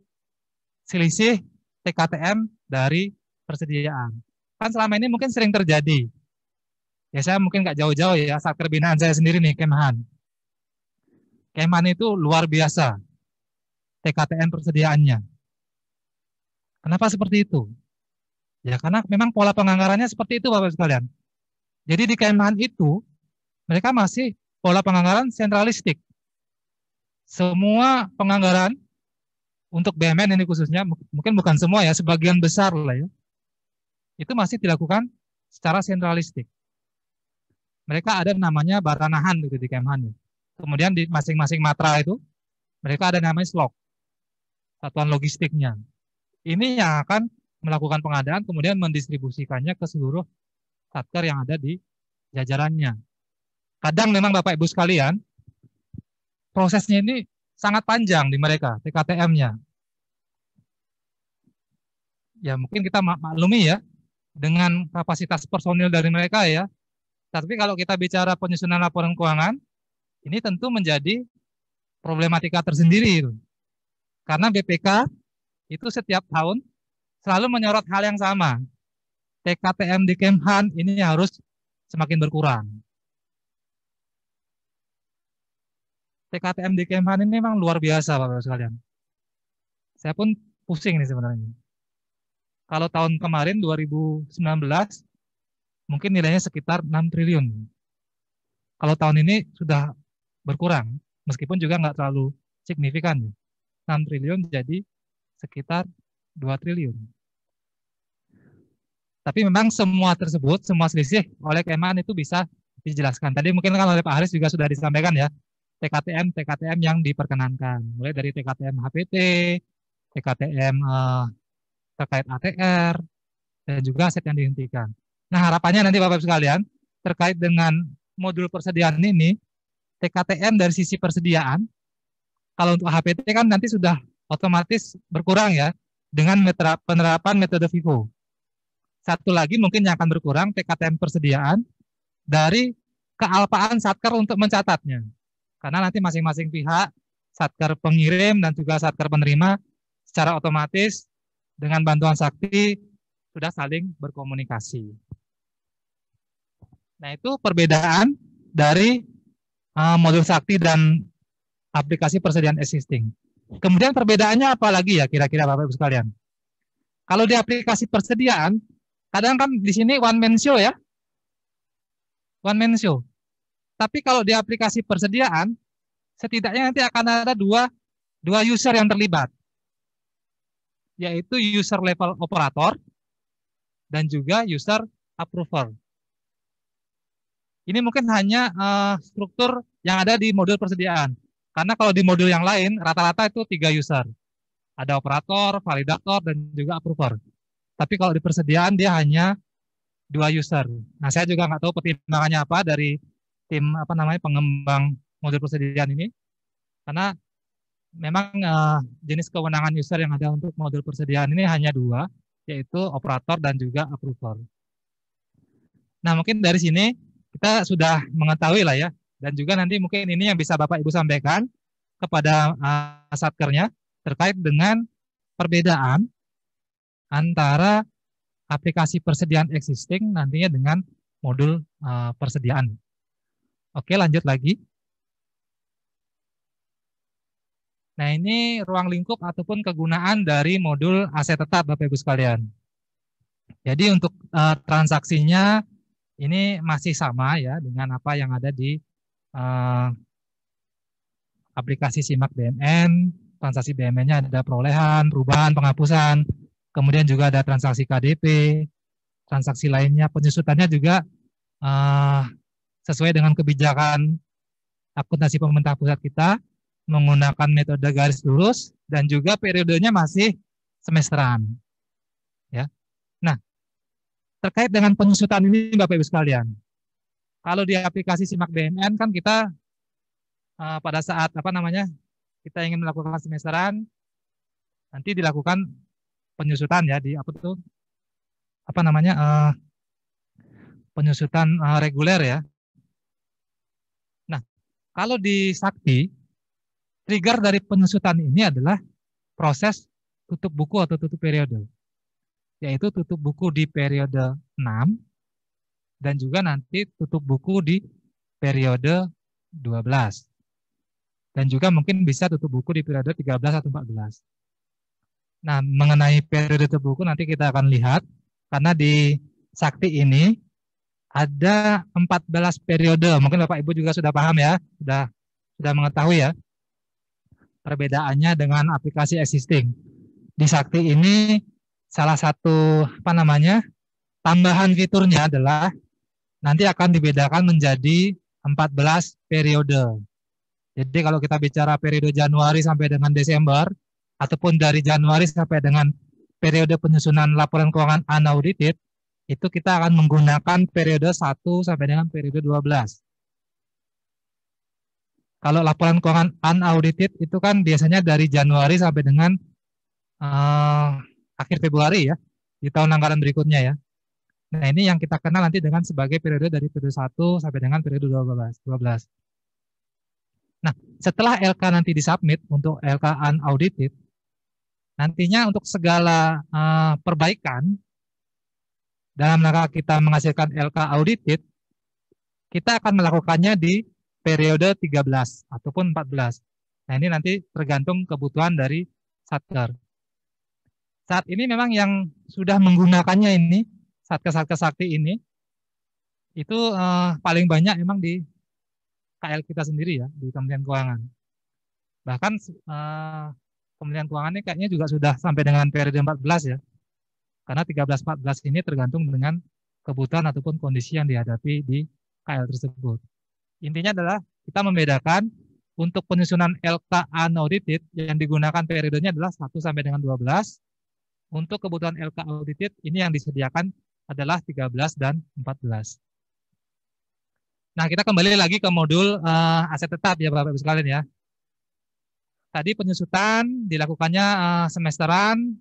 selisih TKTM dari persediaan. Kan selama ini mungkin sering terjadi. Ya saya mungkin nggak jauh-jauh ya, Satker binaan saya sendiri nih, Kemhan. Kemhan itu luar biasa TKTM persediaannya. Kenapa seperti itu? Ya karena memang pola penganggarannya seperti itu Bapak sekalian. Jadi di Kemhan itu mereka masih pola penganggaran sentralistik. Semua penganggaran untuk BUMN ini khususnya, mungkin bukan semua ya, sebagian besar lah ya, itu masih dilakukan secara sentralistik. Mereka ada namanya Baranahan gitu di Kemhan. Kemudian di masing-masing matra itu, mereka ada namanya SLOK, satuan logistiknya. Ini yang akan melakukan pengadaan, kemudian mendistribusikannya ke seluruh satker yang ada di jajarannya. Kadang memang Bapak Ibu sekalian, prosesnya ini sangat panjang di mereka, TKTM-nya. Ya mungkin kita maklumi ya, dengan kapasitas personil dari mereka ya. Tapi kalau kita bicara penyusunan laporan keuangan, ini tentu menjadi problematika tersendiri. Karena BPK itu setiap tahun selalu menyorot hal yang sama. TKTM di Kemhan ini harus semakin berkurang. TKTM di Kemhan ini memang luar biasa Bapak sekalian. Saya pun pusing nih sebenarnya. Kalau tahun kemarin 2019 mungkin nilainya sekitar 6 triliun. Kalau tahun ini sudah berkurang, meskipun juga nggak terlalu signifikan. 6 triliun jadi sekitar 2 triliun. Tapi memang semua tersebut, semua selisih oleh Kemhan itu bisa dijelaskan. Tadi mungkin kan oleh Pak Haris juga sudah disampaikan ya, TKTM yang diperkenankan. Mulai dari TKTM HPT, TKTM terkait ATR, dan juga aset yang dihentikan. Nah harapannya nanti Bapak sekalian, terkait dengan modul persediaan ini, TKTM dari sisi persediaan, kalau untuk HPT kan nanti sudah otomatis berkurang ya, dengan penerapan metode FIFO. Satu lagi mungkin yang akan berkurang TKTM persediaan dari kealpaan satker untuk mencatatnya. Karena nanti masing-masing pihak, satker pengirim dan juga satker penerima, secara otomatis dengan bantuan Sakti sudah saling berkomunikasi. Nah itu perbedaan dari modul Sakti dan aplikasi persediaan existing. Kemudian perbedaannya apa lagi ya kira-kira Bapak Ibu sekalian? Kalau di aplikasi persediaan, kadang kan di sini one man show ya. One man show. Tapi kalau di aplikasi persediaan, setidaknya nanti akan ada dua user yang terlibat. Yaitu user level operator dan juga user approver. Ini mungkin hanya struktur yang ada di modul persediaan. Karena kalau di modul yang lain, rata-rata itu 3 user. Ada operator, validator, dan juga approver. Tapi kalau di persediaan, dia hanya 2 user. Nah, saya juga nggak tahu pertimbangannya apa dari tim pengembang modul persediaan ini. Karena memang jenis kewenangan user yang ada untuk modul persediaan ini hanya 2, yaitu operator dan juga approver. Nah, mungkin dari sini kita sudah mengetahui lah ya, dan juga nanti mungkin ini yang bisa Bapak Ibu sampaikan kepada satkernya terkait dengan perbedaan antara aplikasi persediaan existing nantinya dengan modul persediaan. Oke, lanjut lagi. Nah, ini ruang lingkup ataupun kegunaan dari modul aset tetap, Bapak Ibu sekalian. Jadi untuk transaksinya ini masih sama ya dengan apa yang ada di aplikasi Simak BMN. Transaksi BMN-nya ada perolehan, perubahan, penghapusan, kemudian juga ada transaksi KDP, transaksi lainnya, penyusutannya juga sesuai dengan kebijakan akuntansi pemerintah pusat kita, menggunakan metode garis lurus dan juga periodenya masih semesteran. Ya. Nah, terkait dengan penyusutan ini Bapak Ibu sekalian. Kalau di aplikasi Simak BMN kan kita pada saat kita ingin melakukan semesteran, nanti dilakukan penyusutan ya di apa tuh apa namanya penyusutan reguler ya. Nah, kalau di Sakti trigger dari penyusutan ini adalah proses tutup buku atau tutup periode, yaitu tutup buku di periode 6 dan juga nanti tutup buku di periode 12. Dan juga mungkin bisa tutup buku di periode 13 atau 14. Nah, mengenai periode tutup buku nanti kita akan lihat, karena di Sakti ini ada 14 periode. Mungkin Bapak Ibu juga sudah paham ya, sudah mengetahui ya perbedaannya dengan aplikasi existing. Di Sakti ini salah satu apa namanya tambahan fiturnya adalah nanti akan dibedakan menjadi 14 periode. Jadi kalau kita bicara periode Januari sampai dengan Desember, ataupun dari Januari sampai dengan periode penyusunan laporan keuangan unaudited, itu kita akan menggunakan periode 1 sampai dengan periode 12. Kalau laporan keuangan unaudited itu kan biasanya dari Januari sampai dengan akhir Februari ya, di tahun anggaran berikutnya ya. Nah ini yang kita kenal nanti dengan sebagai periode dari periode 1 sampai dengan periode 12. Nah, setelah LK nanti disubmit untuk LK unaudited, nantinya untuk segala perbaikan dalam rangka kita menghasilkan LK audited, kita akan melakukannya di periode 13 ataupun 14. Nah, ini nanti tergantung kebutuhan dari Satker. Saat ini memang yang sudah menggunakannya ini, Satker Sakti ini, itu paling banyak memang di KL kita sendiri ya, di Kementerian Keuangan. Bahkan Kementerian Keuangan ini kayaknya juga sudah sampai dengan periode 14 ya. Karena 13-14 ini tergantung dengan kebutuhan ataupun kondisi yang dihadapi di KL tersebut. Intinya adalah kita membedakan untuk penyusunan LK unaudited yang digunakan periodenya adalah 1 sampai dengan 12. Untuk kebutuhan LK audited ini yang disediakan adalah 13 dan 14. Nah, kita kembali lagi ke modul aset tetap ya Bapak Ibu sekalian ya. Tadi penyusutan dilakukannya semesteran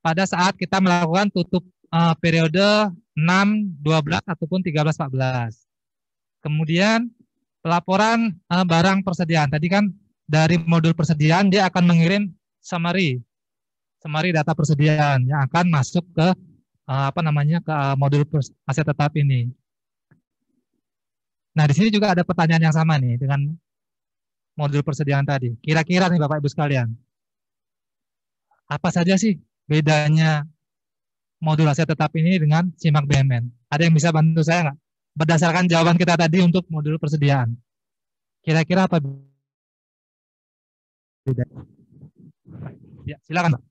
pada saat kita melakukan tutup periode 6, 12 ataupun 13, 14. Kemudian pelaporan barang persediaan. Tadi kan dari modul persediaan dia akan mengirim summary data persediaan yang akan masuk ke ke modul aset tetap ini. Nah, di sini juga ada pertanyaan yang sama nih dengan modul persediaan tadi. Kira-kira nih Bapak Ibu sekalian, apa saja sih bedanya modul aset tetap ini dengan SIMAK BMN? Ada yang bisa bantu saya nggak? Berdasarkan jawaban kita tadi untuk modul persediaan. Kira-kira apa beda? Ya, silakan Pak.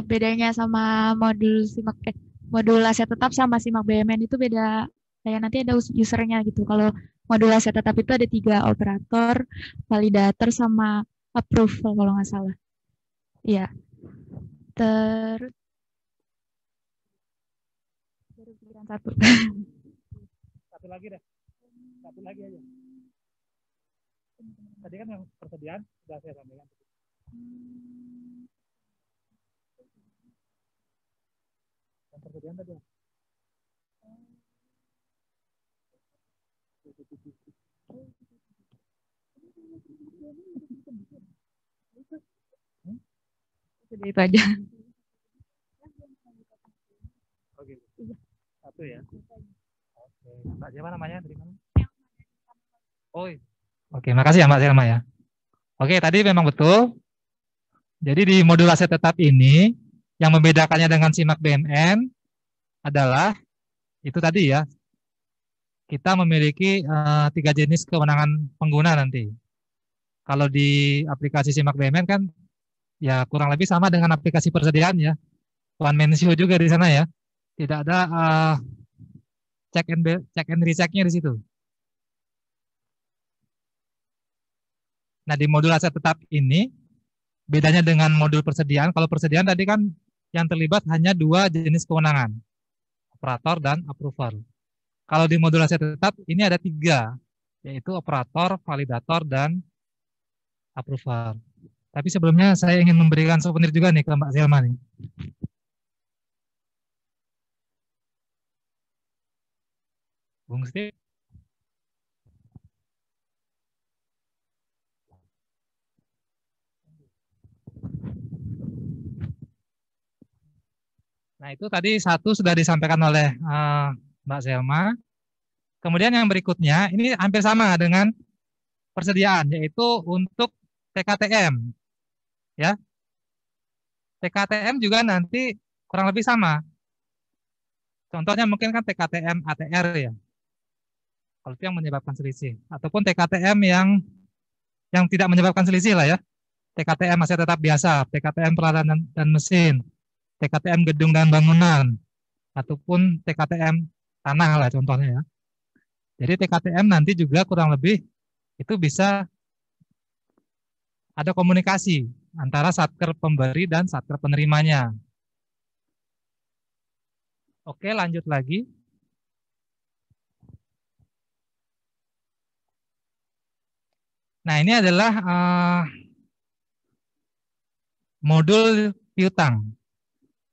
Bedanya sama modul SIMAK modul aset tetap sama SIMAK BMN itu beda, kayak nanti ada usernya gitu. Kalau modul aset tetap itu ada 3 operator, validator sama approval kalau nggak salah. Iya. Terus baru pikiran satu. Satu lagi deh. Satu lagi aja. Tadi kan yang persediaan sudah saya sampaikan. Yang persediaan tadi. Sudah itu aja. Oke. Satu ya. Oke. Mbak siapa namanya? Dari mana? Oh. Oke, makasih ya Mbak Selma ya. Oke, tadi memang betul. Jadi di modul aset tetap ini yang membedakannya dengan SIMAK BMN adalah itu tadi ya. Kita memiliki 3 jenis kewenangan pengguna nanti. Kalau di aplikasi SIMAK BMN kan ya kurang lebih sama dengan aplikasi persediaan ya. One man show juga di sana ya. Tidak ada check and recheck-nya di situ. Nah, di modul aset tetap ini bedanya dengan modul persediaan. Kalau persediaan tadi kan yang terlibat hanya 2 jenis kewenangan, operator dan approval. Kalau di modul aset tetap ini ada 3, yaitu operator, validator, dan approver. Tapi sebelumnya saya ingin memberikan souvenir juga nih ke Mbak Selma nih. Bung Steve. Nah, itu tadi satu sudah disampaikan oleh Mbak Selma. Kemudian yang berikutnya, ini hampir sama dengan persediaan, yaitu untuk TKTM. Ya, TKTM juga nanti kurang lebih sama. Contohnya mungkin kan TKTM ATR ya, kalau itu yang menyebabkan selisih. Ataupun TKTM yang tidak menyebabkan selisih lah ya. TKTM masih tetap biasa, TKTM peralatan dan mesin, TKTM gedung dan bangunan, ataupun TKTM tanah lah contohnya ya. Jadi TKTM nanti juga kurang lebih itu bisa ada komunikasi antara satker pemberi dan satker penerimanya. Oke, lanjut lagi. Nah, ini adalah modul piutang.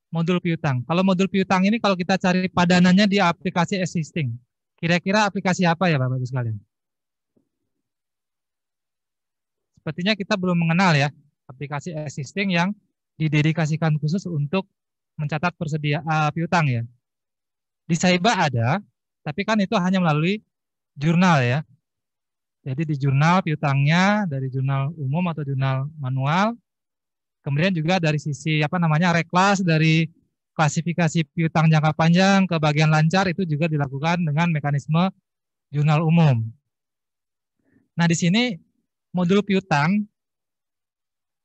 Modul piutang. Kalau modul piutang ini kalau kita cari padanannya di aplikasi existing. Kira-kira aplikasi apa ya Bapak-Ibu sekalian? Sepertinya kita belum mengenal ya aplikasi existing yang didedikasikan khusus untuk mencatat persediaan piutang ya. Di Saiba ada, tapi kan itu hanya melalui jurnal ya. Jadi di jurnal piutangnya dari jurnal umum atau jurnal manual. Kemudian juga dari sisi reklas dari klasifikasi piutang jangka panjang ke bagian lancar itu juga dilakukan dengan mekanisme jurnal umum. Nah, di sini modul piutang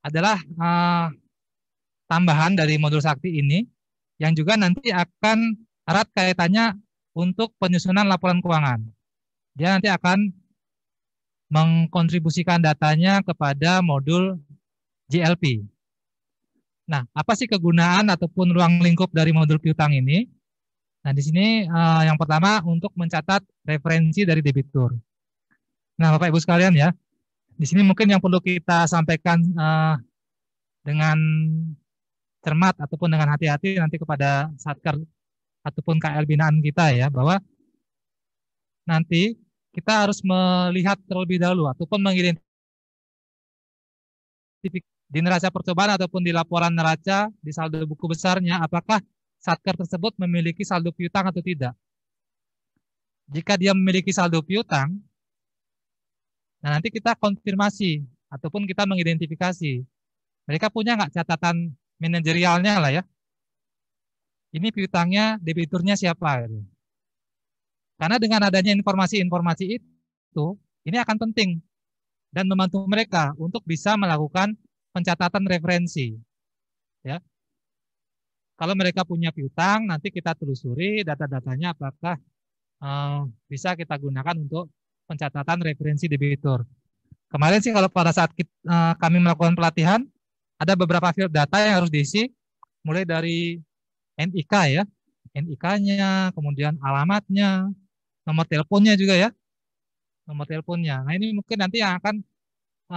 adalah tambahan dari modul sakti ini yang juga nanti akan erat kaitannya untuk penyusunan laporan keuangan. Dia nanti akan mengkontribusikan datanya kepada modul GLP. Nah, apa sih kegunaan ataupun ruang lingkup dari modul piutang ini? Nah, di sini yang pertama untuk mencatat referensi dari debitur. Nah, Bapak Ibu sekalian ya, di sini mungkin yang perlu kita sampaikan dengan cermat ataupun dengan hati-hati nanti kepada satker ataupun KL binaan kita ya, bahwa nanti kita harus melihat terlebih dahulu ataupun mengidentifikasi di neraca percobaan ataupun di laporan neraca di saldo buku besarnya apakah satker tersebut memiliki saldo piutang atau tidak. Jika dia memiliki saldo piutang, nah nanti kita konfirmasi ataupun kita mengidentifikasi mereka punya nggak catatan manajerialnya lah ya. Ini piutangnya, debiturnya siapa? Gitu. Karena dengan adanya informasi-informasi itu, ini akan penting dan membantu mereka untuk bisa melakukan pencatatan referensi. Ya. Kalau mereka punya piutang, nanti kita telusuri data-datanya apakah bisa kita gunakan untuk pencatatan referensi debitur. Kemarin sih kalau pada saat kami melakukan pelatihan, ada beberapa field data yang harus diisi, mulai dari NIK ya, NIK-nya, kemudian alamatnya, nomor teleponnya juga ya, nomor teleponnya. Nah ini mungkin nanti yang akan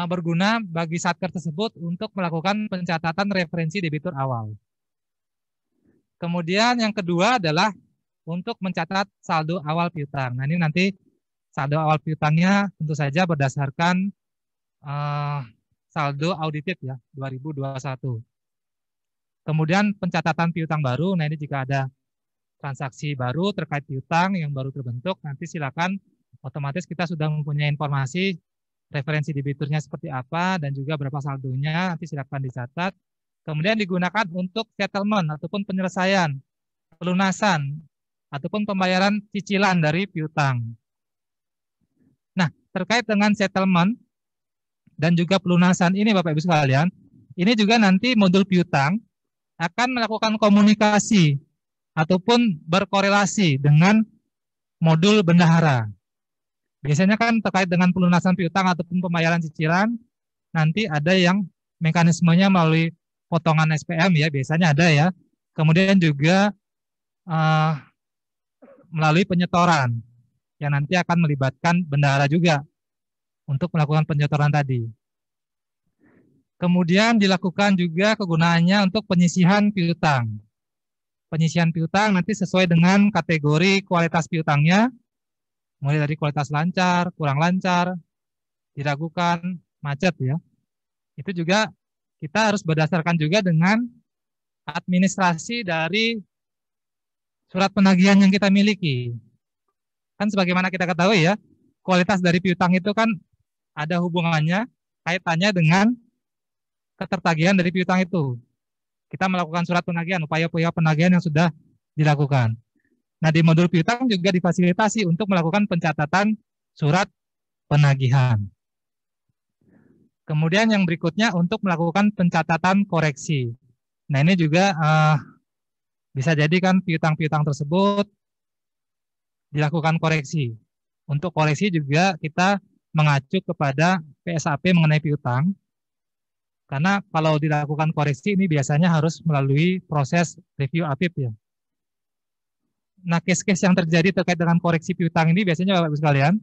berguna bagi satker tersebut untuk melakukan pencatatan referensi debitur awal. Kemudian yang kedua adalah untuk mencatat saldo awal piutang. Nah ini nanti saldo awal piutangnya tentu saja berdasarkan saldo audited ya 2021. Kemudian pencatatan piutang baru. Nah ini jika ada transaksi baru terkait piutang yang baru terbentuk, nanti silakan otomatis kita sudah mempunyai informasi referensi debiturnya seperti apa dan juga berapa saldonya, nanti silakan dicatat. Kemudian digunakan untuk settlement ataupun penyelesaian, pelunasan, ataupun pembayaran cicilan dari piutang. Nah, terkait dengan settlement dan juga pelunasan ini Bapak Ibu sekalian, ini juga nanti modul piutang akan melakukan komunikasi ataupun berkorelasi dengan modul bendahara. Biasanya kan terkait dengan pelunasan piutang ataupun pembayaran cicilan, nanti ada yang mekanismenya melalui potongan SPM ya, biasanya ada ya. Kemudian juga melalui penyetoran. yang nanti akan melibatkan bendahara juga untuk melakukan penyetoran tadi. Kemudian dilakukan juga kegunaannya untuk penyisihan piutang. Penyisihan piutang nanti sesuai dengan kategori kualitas piutangnya, mulai dari kualitas lancar, kurang lancar, diragukan, macet ya. Itu juga kita harus berdasarkan juga dengan administrasi dari surat penagihan yang kita miliki. Kan sebagaimana kita ketahui ya, kualitas dari piutang itu kan ada hubungannya, kaitannya dengan ketertagihan dari piutang itu. Kita melakukan surat penagihan, upaya-upaya penagihan yang sudah dilakukan. Nah, di modul piutang juga difasilitasi untuk melakukan pencatatan surat penagihan. Kemudian yang berikutnya untuk melakukan pencatatan koreksi. Nah, ini juga bisa jadi kan piutang-piutang tersebut dilakukan koreksi. Untuk koreksi juga kita mengacu kepada PSAP mengenai piutang. Karena kalau dilakukan koreksi ini biasanya harus melalui proses review APIP ya. Nah, case-case yang terjadi terkait dengan koreksi piutang ini biasanya Bapak-Ibu sekalian,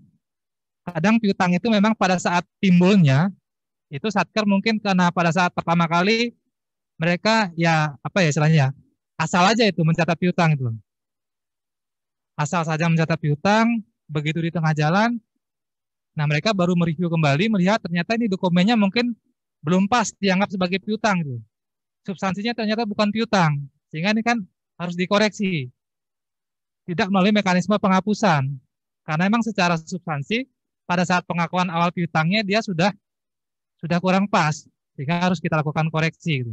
kadang piutang itu memang pada saat timbulnya, itu Satker mungkin karena pada saat pertama kali mereka ya apa ya istilahnya, asal aja itu mencatat piutang itu. Asal saja mencatat piutang, begitu di tengah jalan, nah mereka baru mereview kembali, melihat ternyata ini dokumennya mungkin belum pas dianggap sebagai piutang gitu. Substansinya ternyata bukan piutang, sehingga ini kan harus dikoreksi. Tidak melalui mekanisme penghapusan. Karena memang secara substansi pada saat pengakuan awal piutangnya dia sudah kurang pas, sehingga harus kita lakukan koreksi gitu.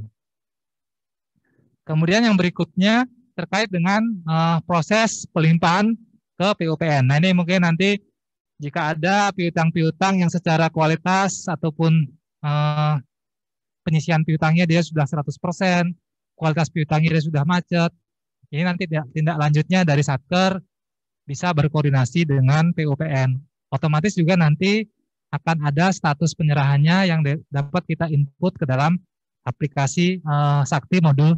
Kemudian yang berikutnya terkait dengan proses pelimpahan ke PUPN. Nah, ini mungkin nanti jika ada piutang-piutang yang secara kualitas ataupun penyisian piutangnya dia sudah 100%, kualitas piutangnya dia sudah macet, ini nanti tindak lanjutnya dari Satker bisa berkoordinasi dengan PUPN. Otomatis juga nanti akan ada status penyerahannya yang dapat kita input ke dalam aplikasi Sakti modul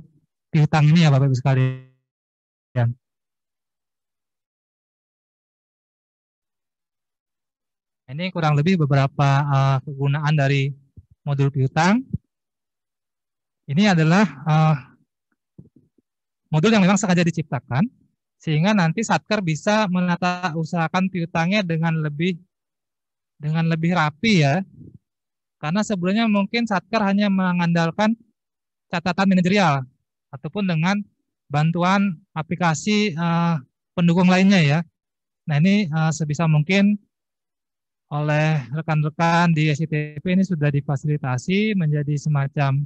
piutang ini ya Bapak-Ibu sekalian. Ini kurang lebih beberapa kegunaan dari modul piutang. Ini adalah modul yang memang sengaja diciptakan sehingga nanti Satker bisa menata usahakan piutangnya dengan lebih rapi ya. Karena sebelumnya mungkin Satker hanya mengandalkan catatan manajerial ataupun dengan bantuan aplikasi pendukung lainnya ya. Nah, ini sebisa mungkin oleh rekan-rekan di SITP ini sudah difasilitasi menjadi semacam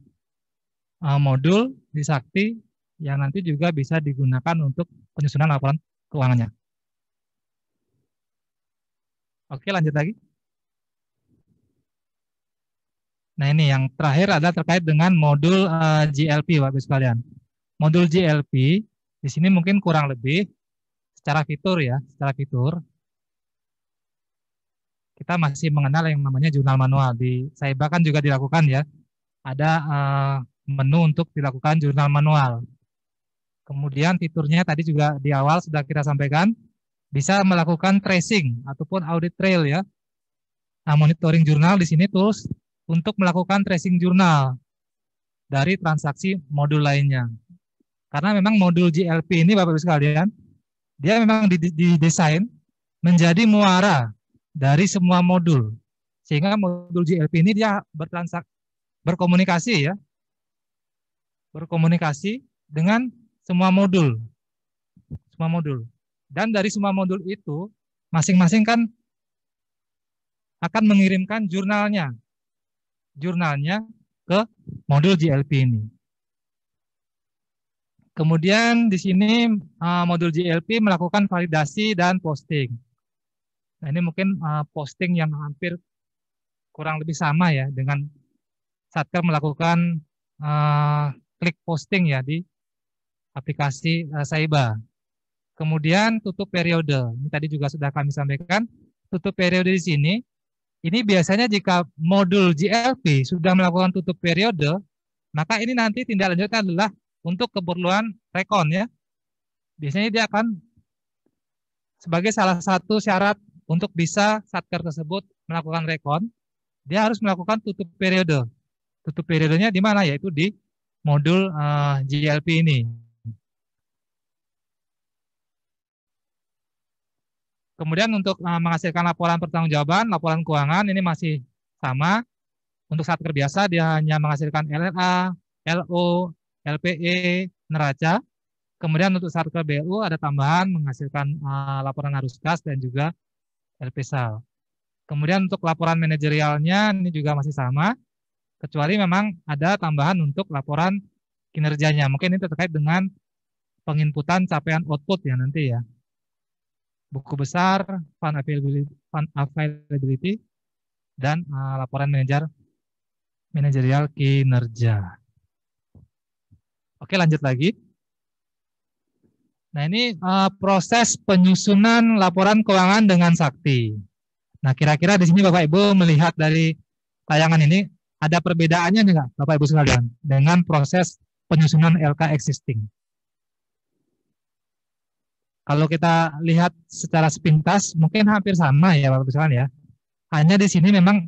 modul di Sakti yang nanti juga bisa digunakan untuk penyusunan laporan keuangannya. Oke, lanjut lagi. Nah, ini yang terakhir adalah terkait dengan modul GLP, Bapak-Ibu sekalian. Modul GLP di sini mungkin kurang lebih secara fitur ya, secara fitur kita masih mengenal yang namanya jurnal manual. Di Saiba kan juga dilakukan ya. Ada menu untuk dilakukan jurnal manual. Kemudian fiturnya tadi juga di awal sudah kita sampaikan, bisa melakukan tracing ataupun audit trail ya. Nah, monitoring jurnal di sini tools untuk melakukan tracing jurnal dari transaksi modul lainnya. Karena memang modul GLP ini Bapak-Ibu sekalian, dia memang didesain menjadi muara dari semua modul. Sehingga modul GLP ini dia berkomunikasi ya. Berkomunikasi dengan semua modul. Semua modul. Dan dari semua modul itu, masing-masing kan akan mengirimkan jurnalnya ke modul GLP ini. Kemudian di sini modul GLP melakukan validasi dan posting. Nah, ini mungkin posting yang hampir kurang lebih sama ya dengan Satker melakukan klik posting ya di aplikasi Saiba. Kemudian tutup periode. Ini tadi juga sudah kami sampaikan. Tutup periode di sini, ini biasanya jika modul GLP sudah melakukan tutup periode, maka ini nanti tindak lanjutnya adalah untuk keperluan rekon ya. Biasanya dia akan sebagai salah satu syarat untuk bisa Satker tersebut melakukan rekon, dia harus melakukan tutup periode. Tutup periodenya di mana? Yaitu di modul GLP ini. Kemudian untuk menghasilkan laporan pertanggungjawaban, laporan keuangan ini masih sama. Untuk Satker biasa dia hanya menghasilkan LLA, LO, LPE, neraca. Kemudian untuk Satker BU ada tambahan menghasilkan laporan arus kas dan juga LPSAL. Kemudian untuk laporan manajerialnya ini juga masih sama, kecuali memang ada tambahan untuk laporan kinerjanya. Mungkin ini terkait dengan penginputan capaian output ya nanti ya. Buku besar, fund availability, dan laporan manajerial kinerja. Oke, lanjut lagi. Nah, ini proses penyusunan laporan keuangan dengan Sakti. Nah, kira-kira di sini Bapak Ibu melihat dari tayangan ini, ada perbedaannya enggak Bapak Ibu sekalian dengan proses penyusunan LK existing? Kalau kita lihat secara sepintas, mungkin hampir sama ya Bapak Ibu sekalian ya. Hanya di sini memang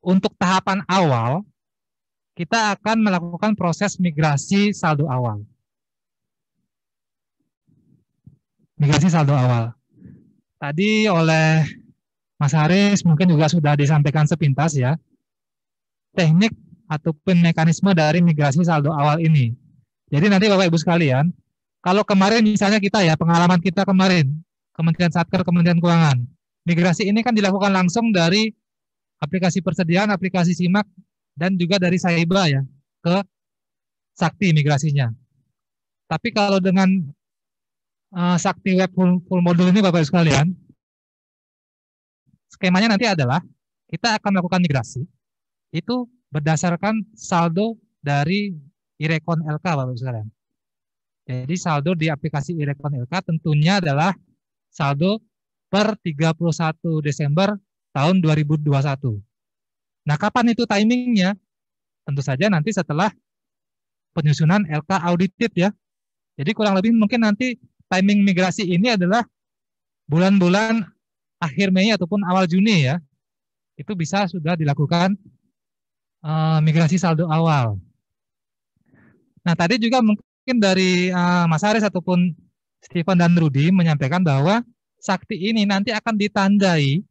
untuk tahapan awal, kita akan melakukan proses migrasi saldo awal. Migrasi saldo awal. Tadi oleh Mas Haris mungkin juga sudah disampaikan sepintas ya, teknik ataupun mekanisme dari migrasi saldo awal ini. Jadi nanti Bapak Ibu sekalian, kalau kemarin misalnya kita ya, pengalaman kita kemarin, Kementerian Satker, Kementerian Keuangan, migrasi ini kan dilakukan langsung dari aplikasi persediaan, aplikasi SIMAK, dan juga dari Saiba ya, ke Sakti migrasinya. Tapi kalau dengan Sakti Web full modul ini Bapak Ibu sekalian, skemanya nanti adalah kita akan melakukan migrasi, itu berdasarkan saldo dari iRekon LK Bapak Ibu sekalian. Jadi saldo di aplikasi iRekon LK tentunya adalah saldo per 31 Desember tahun 2021. Nah, kapan itu timingnya? Tentu saja nanti setelah penyusunan LK audited ya. Jadi kurang lebih mungkin nanti timing migrasi ini adalah bulan-bulan akhir Mei ataupun awal Juni ya. Itu bisa sudah dilakukan migrasi saldo awal. Nah, tadi juga mungkin dari Mas Haris ataupun Stephen dan Rudy menyampaikan bahwa Sakti ini nanti akan ditandai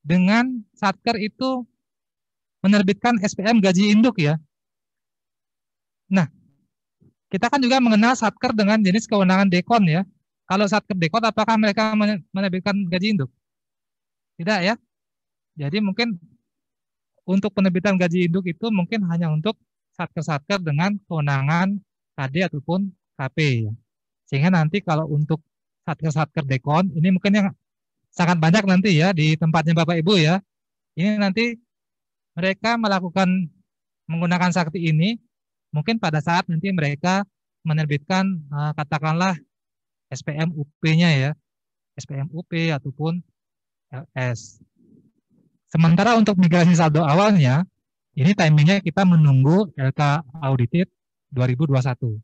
dengan Satker itu menerbitkan SPM gaji induk ya. Nah, kita kan juga mengenal Satker dengan jenis kewenangan dekon ya. Kalau Satker dekon, apakah mereka menerbitkan gaji induk? Tidak ya. Jadi mungkin untuk penerbitan gaji induk itu mungkin hanya untuk Satker-Satker dengan kewenangan KD ataupun KP. Sehingga nanti kalau untuk Satker-Satker dekon, ini mungkin yang sangat banyak nanti ya di tempatnya Bapak Ibu ya. Ini nanti mereka menggunakan Sakti ini, mungkin pada saat nanti mereka menerbitkan katakanlah SPM UP-nya ya, SPM UP ataupun LS. Sementara untuk migrasi saldo awalnya, ini timingnya kita menunggu LK audited 2021.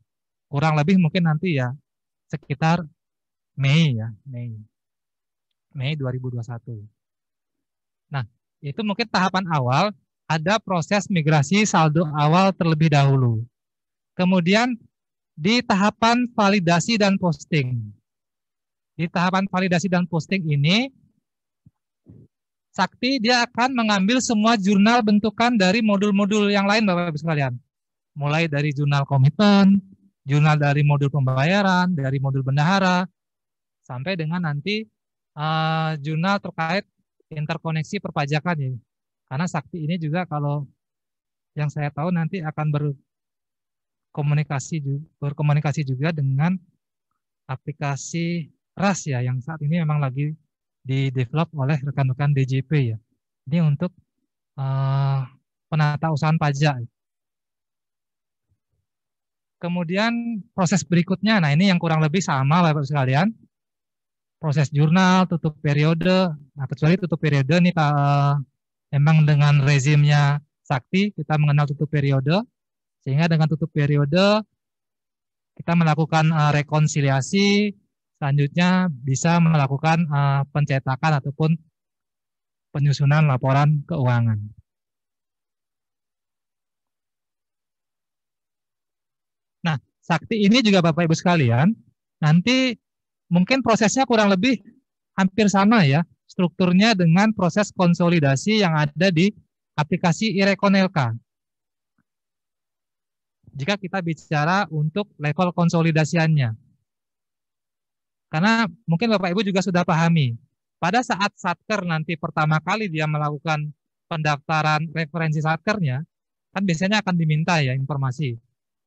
Kurang lebih mungkin nanti ya sekitar Mei ya, Mei 2021. Nah, itu mungkin tahapan awal, ada proses migrasi saldo awal terlebih dahulu. Kemudian di tahapan validasi dan posting. Di tahapan validasi dan posting ini, Sakti dia akan mengambil semua jurnal bentukan dari modul-modul yang lain Bapak Ibu sekalian. Mulai dari jurnal komitmen, jurnal dari modul pembayaran, dari modul bendahara, sampai dengan nanti jurnal terkait interkoneksi perpajakan ya. Karena Sakti ini juga kalau yang saya tahu nanti akan berkomunikasi juga dengan aplikasi RAS ya, yang saat ini memang lagi di-develop oleh rekan-rekan DJP ya. Ini untuk penata usahaan pajak. Kemudian proses berikutnya, nah ini yang kurang lebih sama Bapak sekalian. Proses jurnal, tutup periode, nah kecuali tutup periode nih memang dengan rezimnya Sakti, kita mengenal tutup periode, sehingga dengan tutup periode kita melakukan rekonsiliasi selanjutnya bisa melakukan pencetakan ataupun penyusunan laporan keuangan. Nah, Sakti ini juga Bapak Ibu sekalian, nanti mungkin prosesnya kurang lebih hampir sama ya, strukturnya dengan proses konsolidasi yang ada di aplikasi iRekonelka. Jika kita bicara untuk level konsolidasiannya. Karena mungkin Bapak Ibu juga sudah pahami, pada saat satker nanti pertama kali dia melakukan pendaftaran referensi satkernya, kan biasanya akan diminta ya informasi.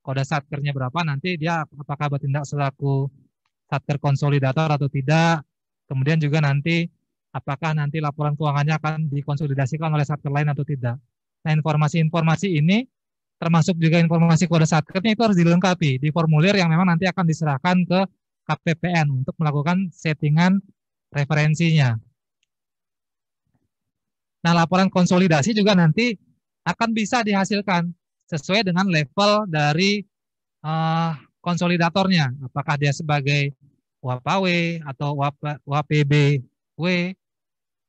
Kode satkernya berapa, nanti dia apakah bertindak selaku satker konsolidator atau tidak. Kemudian juga nanti apakah nanti laporan keuangannya akan dikonsolidasikan oleh satker lain atau tidak. Nah, informasi-informasi ini termasuk juga informasi kode satkernya itu harus dilengkapi di formulir yang memang nanti akan diserahkan ke KPPN untuk melakukan settingan referensinya. Nah, laporan konsolidasi juga nanti akan bisa dihasilkan sesuai dengan level dari konsolidatornya. Apakah dia sebagai WAPAW atau WAPBW,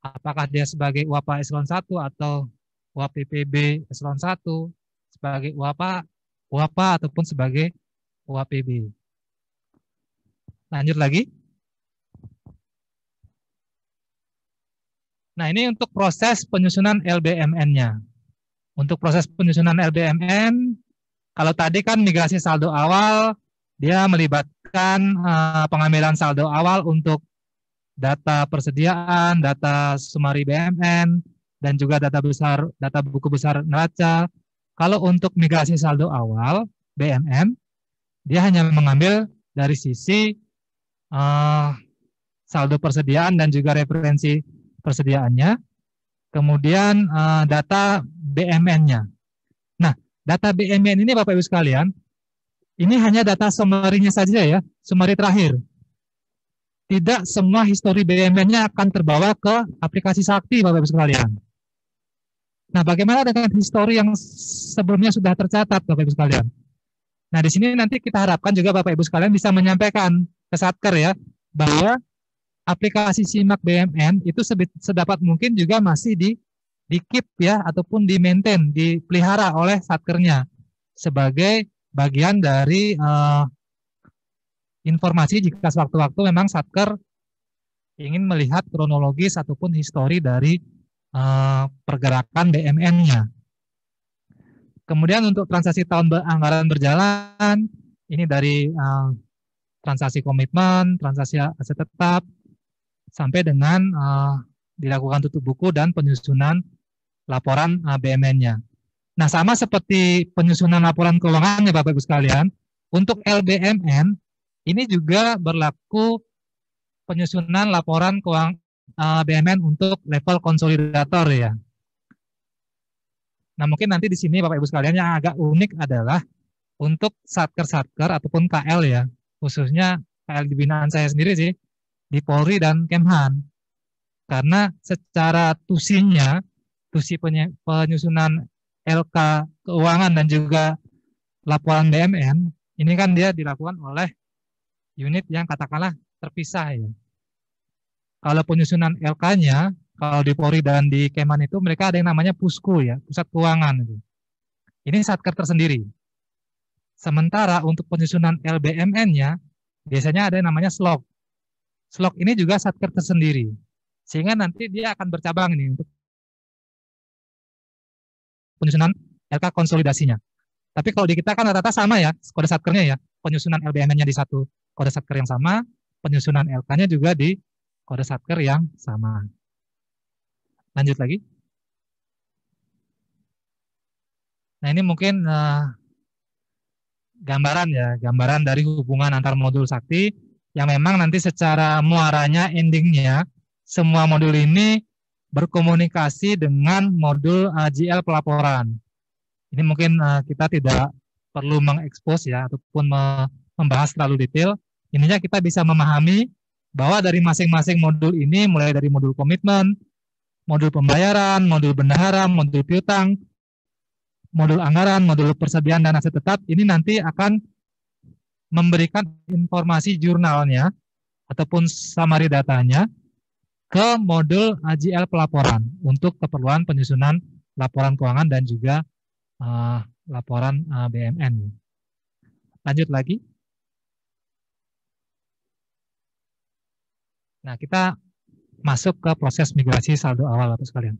apakah dia sebagai WAPA eselon 1 atau WAPPB eselon 1, sebagai WAPA ataupun sebagai WAPB. Lanjut lagi. Nah, ini untuk proses penyusunan LBMN-nya. Untuk proses penyusunan LBMN, kalau tadi kan migrasi saldo awal, dia melibatkan pengambilan saldo awal untuk data persediaan, data sumari BMN, dan juga data buku besar neraca. Kalau untuk migrasi saldo awal BMN, dia hanya mengambil dari sisi saldo persediaan dan juga referensi persediaannya, kemudian data BMN-nya. Nah, data BMN ini Bapak Ibu sekalian, ini hanya data summary-nya saja ya, summary terakhir. Tidak semua histori BMN-nya akan terbawa ke aplikasi Sakti Bapak Ibu sekalian. Nah, bagaimana dengan histori yang sebelumnya sudah tercatat Bapak Ibu sekalian? Nah, di sini nanti kita harapkan juga Bapak Ibu sekalian bisa menyampaikan ke Satker ya, bahwa aplikasi SIMAK BMN itu sedapat mungkin juga masih di-keep ya, ataupun di-maintain, dipelihara oleh Satkernya sebagai bagian dari informasi jika sewaktu-waktu memang Satker ingin melihat kronologis ataupun histori dari pergerakan BMN-nya. Kemudian untuk transaksi tahun anggaran berjalan, ini dari transaksi komitmen, transaksi aset tetap, sampai dengan dilakukan tutup buku dan penyusunan laporan BMN-nya. Nah, sama seperti penyusunan laporan keuangan ya Bapak Ibu sekalian, untuk LBMN ini juga berlaku penyusunan laporan keuangan BMN untuk level konsolidator ya. Nah, mungkin nanti di sini Bapak Ibu sekalian yang agak unik adalah untuk satker-satker ataupun KL ya, khususnya KL di binaan saya sendiri sih, di Polri dan Kemhan. Karena secara tusi penyusunan LK keuangan dan juga laporan BMN, ini kan dia dilakukan oleh unit yang katakanlah terpisah ya. Kalau penyusunan LK-nya, kalau di Polri dan di Kemhan itu mereka ada yang namanya PUSKU ya, pusat keuangan itu. Ini satker tersendiri. Sementara untuk penyusunan LBMN-nya biasanya ada yang namanya SLOK. SLOK ini juga satker tersendiri. Sehingga nanti dia akan bercabang nih untuk penyusunan LK konsolidasinya. Tapi kalau di kita kan rata-rata sama ya, kode satkernya ya. Penyusunan LBMN-nya di satu kode satker yang sama, penyusunan LK-nya juga di kode satker yang sama. Lanjut lagi. Nah, ini mungkin gambaran ya, gambaran dari hubungan antar modul Sakti yang memang nanti secara muaranya, endingnya, semua modul ini berkomunikasi dengan modul GL pelaporan. Ini mungkin kita tidak perlu mengekspos ya, ataupun membahas terlalu detail. Intinya kita bisa memahami bahwa dari masing-masing modul ini, mulai dari modul komitmen, modul pembayaran, modul bendahara, modul piutang, modul anggaran, modul persediaan dan aset tetap, ini nanti akan memberikan informasi jurnalnya ataupun summary datanya ke modul AJL pelaporan untuk keperluan penyusunan laporan keuangan dan juga laporan BMN. Lanjut lagi. Nah, kita masuk ke proses migrasi saldo awal, Bapak sekalian.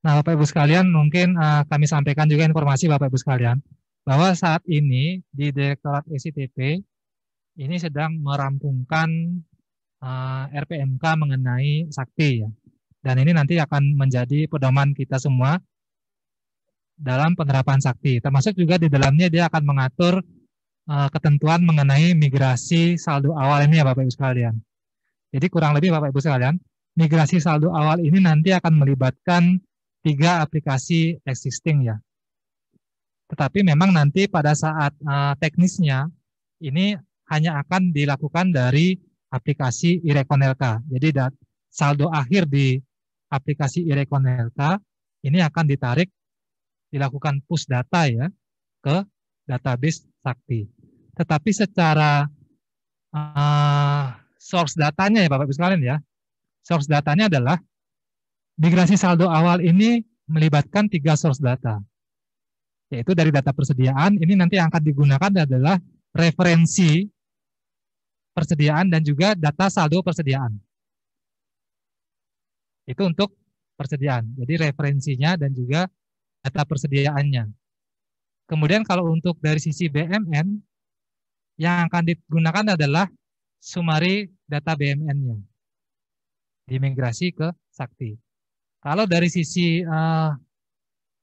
Nah, Bapak Ibu sekalian, mungkin kami sampaikan juga informasi Bapak Ibu sekalian, bahwa saat ini di Direktorat SITP ini sedang merampungkan RPMK mengenai sakti ya. Dan ini nanti akan menjadi pedoman kita semua dalam penerapan sakti. Termasuk juga di dalamnya dia akan mengatur ketentuan mengenai migrasi saldo awal ini ya Bapak Ibu sekalian. Jadi kurang lebih Bapak Ibu sekalian, migrasi saldo awal ini nanti akan melibatkan 3 aplikasi existing ya. Tetapi memang nanti pada saat teknisnya ini hanya akan dilakukan dari aplikasi iRekonLK. Jadi saldo akhir di aplikasi iRekonLK ini akan dilakukan push data ya ke database sakti. Tetapi secara source datanya ya Bapak Ibu sekalian ya, source datanya adalah migrasi saldo awal ini melibatkan 3 source data, yaitu dari data persediaan. Ini nanti yang akan digunakan adalah referensi persediaan dan juga data saldo persediaan. Itu untuk persediaan, jadi referensinya dan juga data persediaannya. Kemudian kalau untuk dari sisi BMN, yang akan digunakan adalah summary data BMN-nya, dimigrasi ke sakti. Kalau dari sisi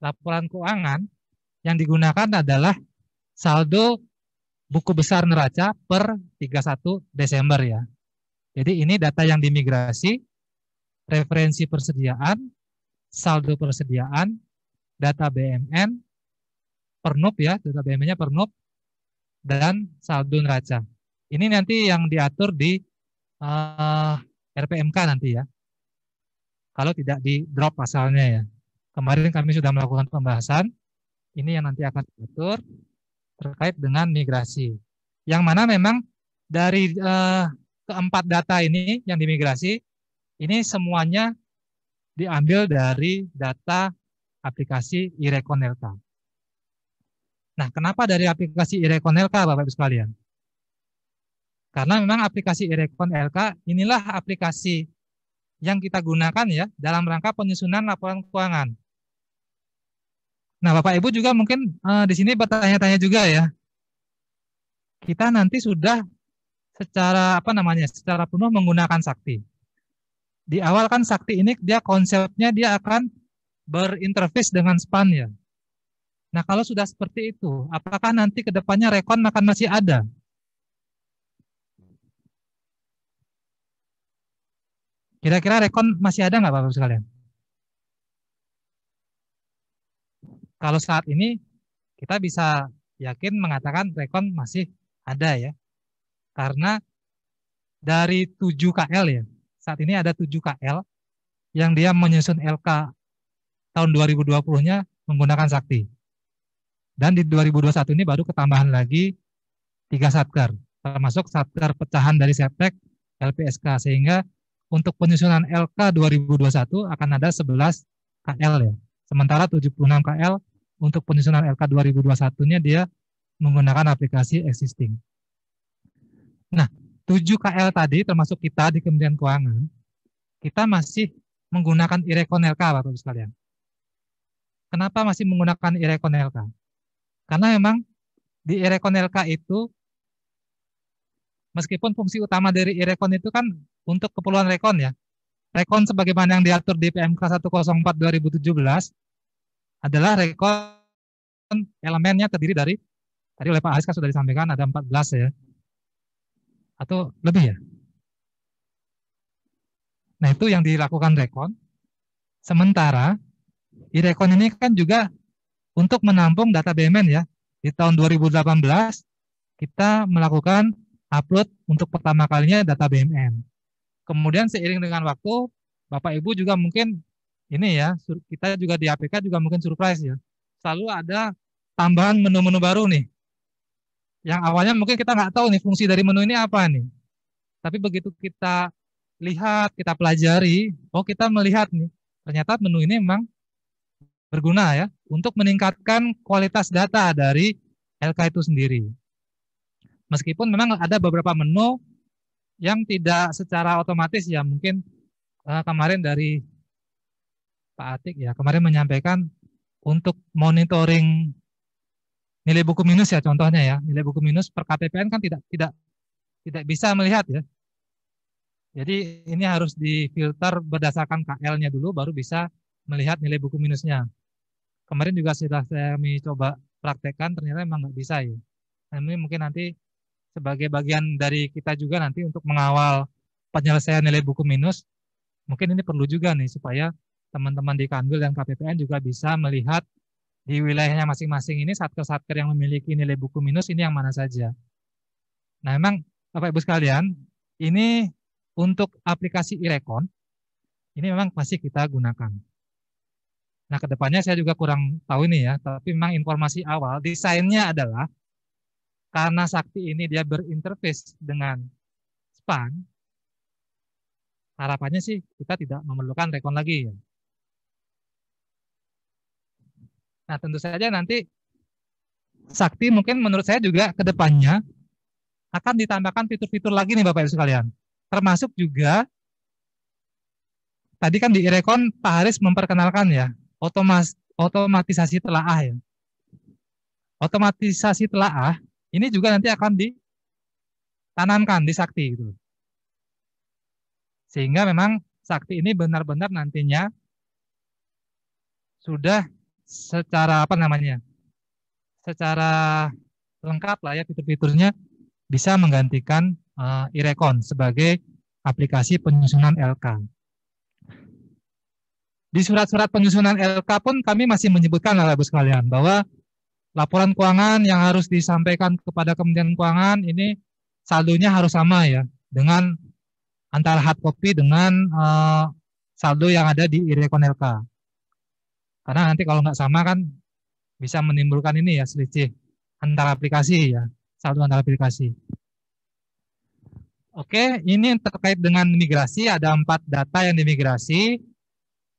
laporan keuangan, yang digunakan adalah saldo buku besar neraca per 31 Desember ya. Jadi ini data yang dimigrasi, referensi persediaan, saldo persediaan, data BMN, pernop ya, data BMN-nya pernop, dan saldo neraca. Ini nanti yang diatur di RPMK nanti ya. Kalau tidak di drop pasalnya ya. Kemarin kami sudah melakukan pembahasan. Ini yang nanti akan diatur terkait dengan migrasi. Yang mana memang dari keempat data ini yang dimigrasi, ini semuanya diambil dari data aplikasi iRekonLK. Nah, kenapa dari aplikasi iRekonLK Bapak Ibu sekalian? Karena memang aplikasi iRekonLK inilah aplikasi yang kita gunakan ya dalam rangka penyusunan laporan keuangan. Nah, Bapak Ibu juga mungkin di sini bertanya-tanya juga ya. Kita nanti sudah secara secara penuh menggunakan sakti. Di awal kan sakti ini dia konsepnya dia akan berinterface dengan SPAN ya. Nah, kalau sudah seperti itu, apakah nanti ke depannya rekon akan masih ada? Kira-kira rekon masih ada nggak Bapak-Ibu sekalian? Kalau saat ini kita bisa yakin mengatakan rekon masih ada ya. Karena dari 7 KL ya, saat ini ada 7 KL yang dia menyusun LK tahun 2020-nya menggunakan sakti. Dan di 2021 ini baru ketambahan lagi 3 satker, termasuk satker pecahan dari Septek, LPSK, sehingga untuk penyusunan LK 2021 akan ada 11 KL ya. Sementara 76 KL untuk penyusunan LK 2021-nya dia menggunakan aplikasi existing. Nah, 7 KL tadi termasuk kita di Kementerian Keuangan, kita masih menggunakan iRekonLK Bapak-Ibu sekalian. Kenapa masih menggunakan iRekonLK? Karena memang di iRekonLK itu meskipun fungsi utama dari iRekon itu kan untuk keperluan rekon ya. Rekon sebagaimana yang diatur di PMK 104 2017 adalah rekon elemennya terdiri dari, tadi oleh Pak Aziz sudah disampaikan ada 14 ya. Atau lebih ya. Nah itu yang dilakukan rekon. Sementara iRekon ini kan juga untuk menampung data BMN ya. Di tahun 2018 kita melakukan upload untuk pertama kalinya data BMN. Kemudian seiring dengan waktu, Bapak Ibu juga mungkin ini ya, kita juga di APK juga mungkin surprise ya. Selalu ada tambahan menu-menu baru nih. Yang awalnya mungkin kita nggak tahu nih fungsi dari menu ini apa nih. Tapi begitu kita lihat, kita pelajari, oh kita melihat nih, ternyata menu ini memang berguna ya untuk meningkatkan kualitas data dari LK itu sendiri. Meskipun memang ada beberapa menu yang tidak secara otomatis ya, mungkin kemarin dari Pak Atik ya, kemarin menyampaikan untuk monitoring nilai buku minus ya, contohnya ya, nilai buku minus per KPPN kan tidak bisa melihat ya. Jadi ini harus difilter berdasarkan KL-nya dulu, baru bisa melihat nilai buku minusnya. Kemarin juga sudah saya coba praktekkan, ternyata memang nggak bisa ya. Nah, ini mungkin nanti sebagai bagian dari kita juga nanti untuk mengawal penyelesaian nilai buku minus, mungkin ini perlu juga nih supaya teman-teman di Kanwil dan KPPN juga bisa melihat di wilayahnya masing-masing ini satker-satker yang memiliki nilai buku minus ini yang mana saja. Nah, memang Bapak Ibu sekalian, ini untuk aplikasi iRecon, ini memang masih kita gunakan. Nah, kedepannya saya juga kurang tahu ini ya, tapi memang informasi awal, desainnya adalah karena Sakti ini dia berinterface dengan SPAN, harapannya sih kita tidak memerlukan Recon lagi ya. Nah, tentu saja nanti Sakti mungkin menurut saya juga ke depannya akan ditambahkan fitur-fitur lagi nih Bapak Ibu sekalian. Termasuk juga, tadi kan di iRecon Pak Haris memperkenalkan ya, otomatisasi telaah ya. Otomatisasi telaah ini juga nanti akan ditanamkan di Sakti. Gitu. Sehingga memang Sakti ini benar-benar nantinya sudah secara secara lengkap lah ya fitur-fiturnya bisa menggantikan iRecon sebagai aplikasi penyusunan LK. Di surat-surat penyusunan LK pun kami masih menyebutkan Bapak Ibu sekalian bahwa laporan keuangan yang harus disampaikan kepada Kementerian Keuangan ini saldonya harus sama ya dengan antara hard copy dengan saldo yang ada di iRecon LK. Karena nanti kalau nggak sama kan bisa menimbulkan ini ya selisih antara aplikasi ya, saldo antara aplikasi. Oke, ini terkait dengan migrasi, ada 4 data yang dimigrasi.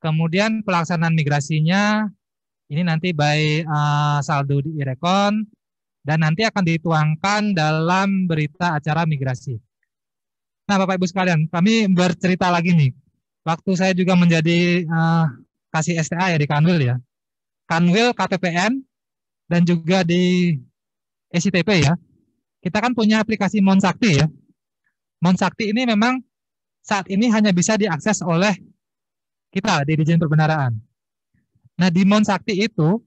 Kemudian pelaksanaan migrasinya, ini nanti by saldo di iRecon, dan nanti akan dituangkan dalam berita acara migrasi. Nah Bapak Ibu sekalian, kami bercerita lagi nih, waktu saya juga menjadi kasih STA ya di Kanwil ya. Kanwil, KPPN, dan juga di SITP ya. Kita kan punya aplikasi Monsakti ya. Monsakti ini memang saat ini hanya bisa diakses oleh kita di Dirjen Perbendaharaan. Nah di Monsakti itu,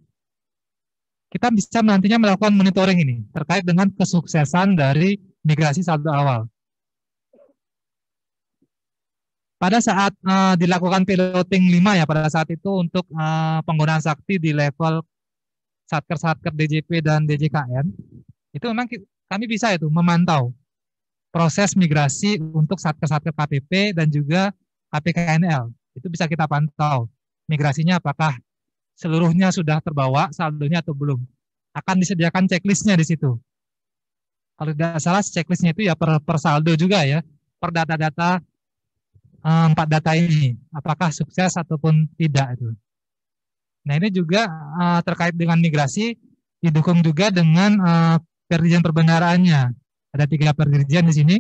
kita bisa nantinya melakukan monitoring ini terkait dengan kesuksesan dari migrasi saldo awal. Pada saat dilakukan piloting 5 ya, pada saat itu untuk penggunaan Sakti di level Satker-Satker DJP dan DJKN, itu memang kami bisa itu memantau proses migrasi untuk Satker-Satker KPP dan juga KPKNL. Itu bisa kita pantau migrasinya apakah seluruhnya sudah terbawa saldonya atau belum. Akan disediakan checklistnya di situ. Kalau tidak salah checklistnya itu ya per saldo juga ya, per data-data 4 data ini, apakah sukses ataupun tidak itu. Nah ini juga terkait dengan migrasi, didukung juga dengan Perdirjen Perbendaharaannya. Ada 3 Perdirjen di sini,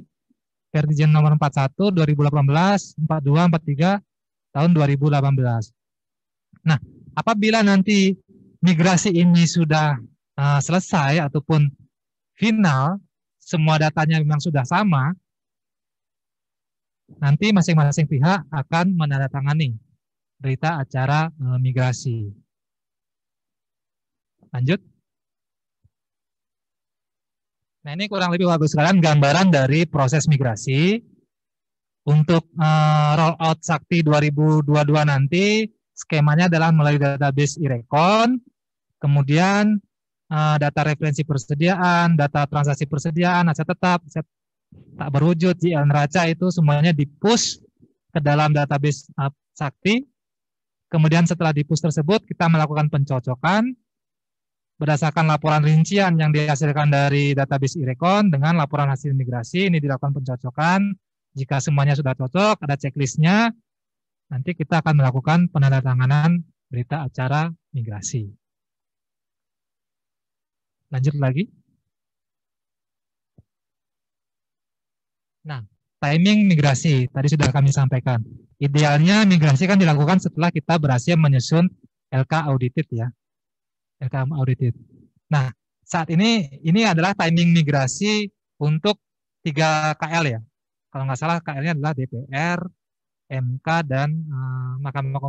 Perdirjen nomor 41 2018, 42, 43 tahun 2018. Nah apabila nanti migrasi ini sudah selesai ataupun final, semua datanya memang sudah sama, nanti masing-masing pihak akan menandatangani berita acara migrasi. Lanjut. Nah ini kurang lebih Bapak sekalian gambaran dari proses migrasi. Untuk rollout Sakti 2022 nanti skemanya adalah melalui database iRecon, kemudian data referensi persediaan, data transaksi persediaan, aset tetap, aset tak berwujud, JL neraca itu semuanya di-push ke dalam database Sakti. Kemudian setelah di-push tersebut, kita melakukan pencocokan berdasarkan laporan rincian yang dihasilkan dari database iRecon dengan laporan hasil migrasi. Ini dilakukan pencocokan, Jika semuanya sudah cocok, ada checklistnya, nanti kita akan melakukan penandatanganan berita acara migrasi. Lanjut lagi. Nah, timing migrasi tadi sudah kami sampaikan. Idealnya migrasi kan dilakukan setelah kita berhasil menyusun LK audited ya. LK audited. Nah, saat ini adalah timing migrasi untuk 3 KL ya. Kalau nggak salah KL-nya adalah DPR, MK, dan Mahkamah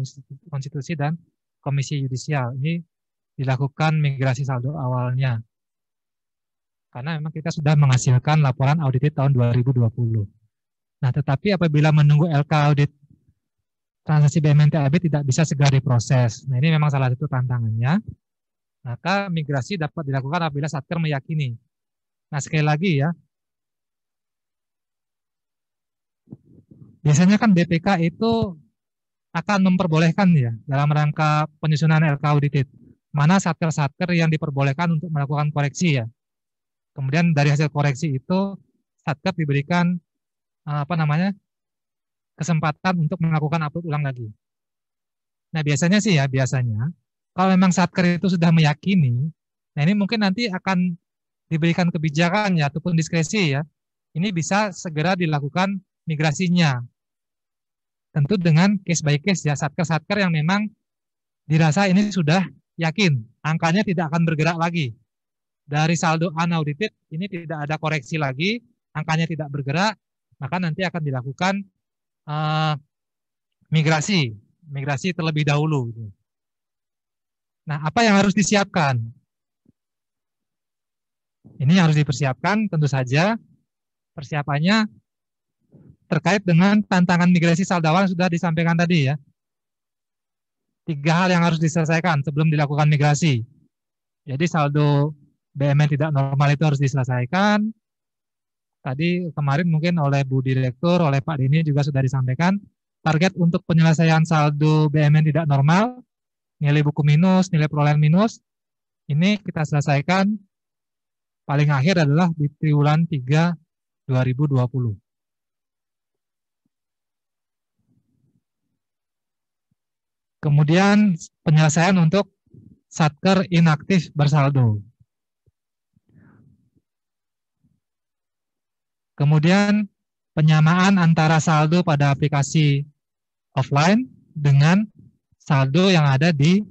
Konstitusi dan Komisi Yudisial. Ini dilakukan migrasi saldo awalnya. Karena memang kita sudah menghasilkan laporan audited tahun 2020. Nah, tetapi apabila menunggu LK audit transaksi BUMN TAB tidak bisa segera diproses. Nah, ini memang salah satu tantangannya. Maka migrasi dapat dilakukan apabila Satker meyakini. Nah, sekali lagi ya, biasanya kan BPK itu akan memperbolehkan ya dalam rangka penyusunan LK audited. Mana Satker-Satker yang diperbolehkan untuk melakukan koreksi ya. Kemudian dari hasil koreksi itu Satker diberikan kesempatan untuk melakukan upload ulang lagi. Nah, biasanya sih ya, kalau memang Satker itu sudah meyakini, nah ini mungkin nanti akan diberikan kebijakan ya ataupun diskresi ya. Ini bisa segera dilakukan migrasinya. Tentu dengan case by case ya, Satker-Satker yang memang dirasa ini sudah yakin angkanya tidak akan bergerak lagi. Dari saldo unaudited ini tidak ada koreksi lagi, angkanya tidak bergerak, maka nanti akan dilakukan migrasi terlebih dahulu. Nah, apa yang harus disiapkan? Ini harus dipersiapkan, tentu saja persiapannya terkait dengan tantangan migrasi saldo awal sudah disampaikan tadi ya. 3 hal yang harus diselesaikan sebelum dilakukan migrasi. Jadi saldo BUMN tidak normal itu harus diselesaikan. Tadi kemarin mungkin oleh Bu Direktur, oleh Pak Dini juga sudah disampaikan. Target untuk penyelesaian saldo BUMN tidak normal, nilai buku minus, nilai perolehan minus, ini kita selesaikan paling akhir adalah di triwulan 3 2020. Kemudian penyelesaian untuk Satker inaktif bersaldo. Kemudian penyamaan antara saldo pada aplikasi offline dengan saldo yang ada di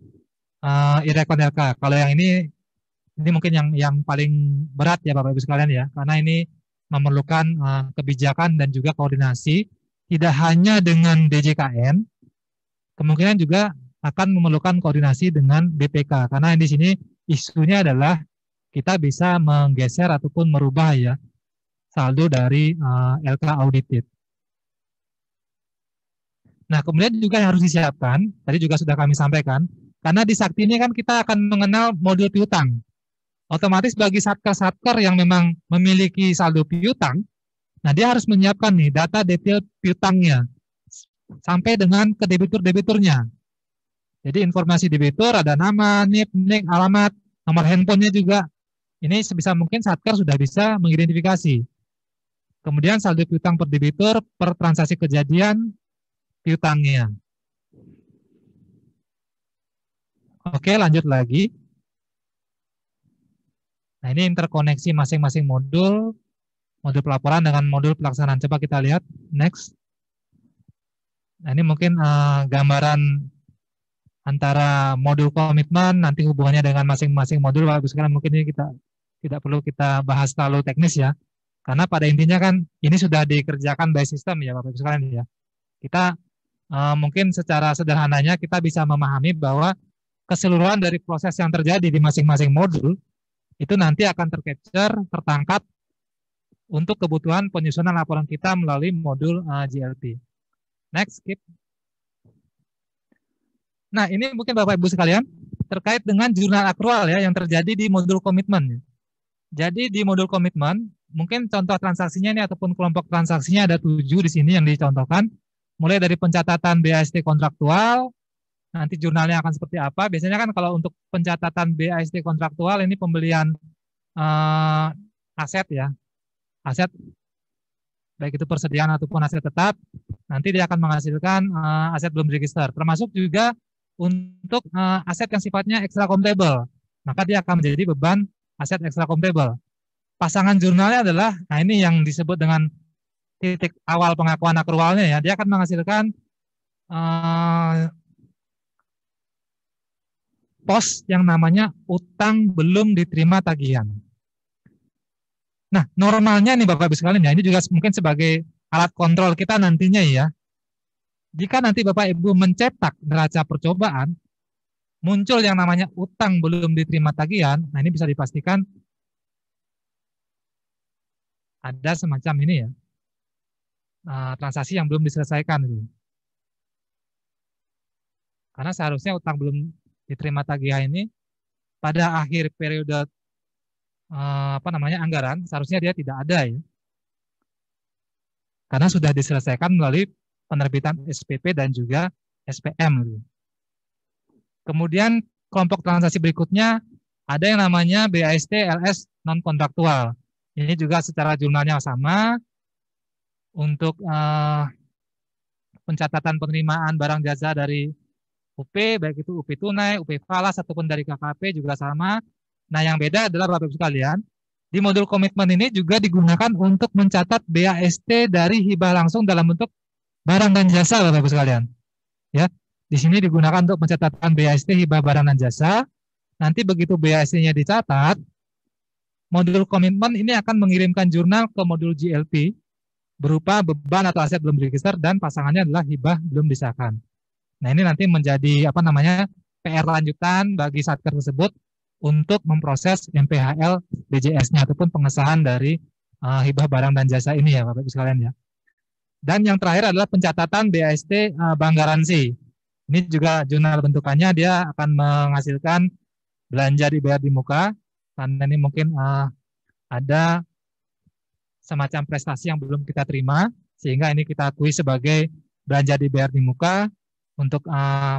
e-rekon LK. Kalau yang ini mungkin yang paling berat ya Bapak Ibu sekalian ya, karena ini memerlukan kebijakan dan juga koordinasi tidak hanya dengan DJKN, kemungkinan juga akan memerlukan koordinasi dengan BPK, karena di sini isunya adalah kita bisa menggeser ataupun merubah ya saldo dari LK audited. Nah, kemudian juga yang harus disiapkan, tadi juga sudah kami sampaikan, karena di Sakti ini kan kita akan mengenal modul piutang. Otomatis bagi Satker-Satker yang memang memiliki saldo piutang, nah dia harus menyiapkan nih data detail piutangnya sampai dengan ke debitur-debiturnya. Jadi informasi debitur ada nama, NIP, NIK, alamat, nomor handphonenya juga. Ini sebisa mungkin Satker sudah bisa mengidentifikasi. Kemudian saldo piutang per debitur per transaksi kejadian piutangnya. Oke, lanjut lagi. Nah, ini interkoneksi masing-masing modul pelaporan dengan modul pelaksanaan. Coba kita lihat, next. Nah, ini mungkin gambaran antara modul komitmen, nanti hubungannya dengan masing-masing modul. Bagus sekali, mungkin ini kita tidak perlu kita bahas terlalu teknis ya. Karena pada intinya kan ini sudah dikerjakan by system ya Bapak Ibu sekalian ya. Kita mungkin secara sederhananya kita bisa memahami bahwa keseluruhan dari proses yang terjadi di masing-masing modul itu nanti akan tercapture, tertangkap untuk kebutuhan penyusunan laporan kita melalui modul GLP. Next, skip. Nah, ini mungkin Bapak Ibu sekalian terkait dengan jurnal akrual ya yang terjadi di modul komitmen. Jadi di modul komitmen, mungkin contoh transaksinya ini ataupun kelompok transaksinya ada 7 di sini yang dicontohkan. Mulai dari pencatatan BAST kontraktual, nanti jurnalnya akan seperti apa. Biasanya kan kalau untuk pencatatan BAST kontraktual ini pembelian aset ya. Aset baik itu persediaan ataupun aset tetap, nanti dia akan menghasilkan aset belum register. Termasuk juga untuk aset yang sifatnya extra comptable, maka dia akan menjadi beban aset extra comptable. Pasangan jurnalnya adalah, nah ini yang disebut dengan titik awal pengakuan akrualnya ya, dia akan menghasilkan pos yang namanya utang belum diterima tagihan. Nah, normalnya nih Bapak Ibu sekalian ya, ini juga mungkin sebagai alat kontrol kita nantinya ya. Jika nanti Bapak Ibu mencetak neraca percobaan, muncul yang namanya utang belum diterima tagihan, nah ini bisa dipastikan ada semacam ini ya, transaksi yang belum diselesaikan itu. Karena seharusnya utang belum diterima tagihan ini pada akhir periode anggaran, seharusnya dia tidak ada ya. Karena sudah diselesaikan melalui penerbitan SPP dan juga SPM gitu. Kemudian kelompok transaksi berikutnya ada yang namanya BAST LS non kontraktual. Ini juga secara jurnalnya sama untuk pencatatan penerimaan barang jasa dari UP, baik itu UP tunai, UP falas ataupun dari KKP juga sama. Nah, yang beda adalah Bapak Ibu sekalian, di modul komitmen ini juga digunakan untuk mencatat BAST dari hibah langsung dalam bentuk barang dan jasa Bapak Ibu sekalian. Ya, di sini digunakan untuk pencatatan BAST hibah barang dan jasa. Nanti begitu BAST-nya dicatat, modul komitmen ini akan mengirimkan jurnal ke modul GLP berupa beban atau aset belum register dan pasangannya adalah hibah belum disahkan. Nah, ini nanti menjadi PR lanjutan bagi Satker tersebut untuk memproses MPHL BJS-nya ataupun pengesahan dari hibah barang dan jasa ini ya Bapak Ibu sekalian ya. Dan yang terakhir adalah pencatatan BAST bank garansi. Ini juga jurnal bentukannya, dia akan menghasilkan belanja dibayar di muka, karena ini mungkin ada semacam prestasi yang belum kita terima, sehingga ini kita akui sebagai belanja dibayar di muka. Untuk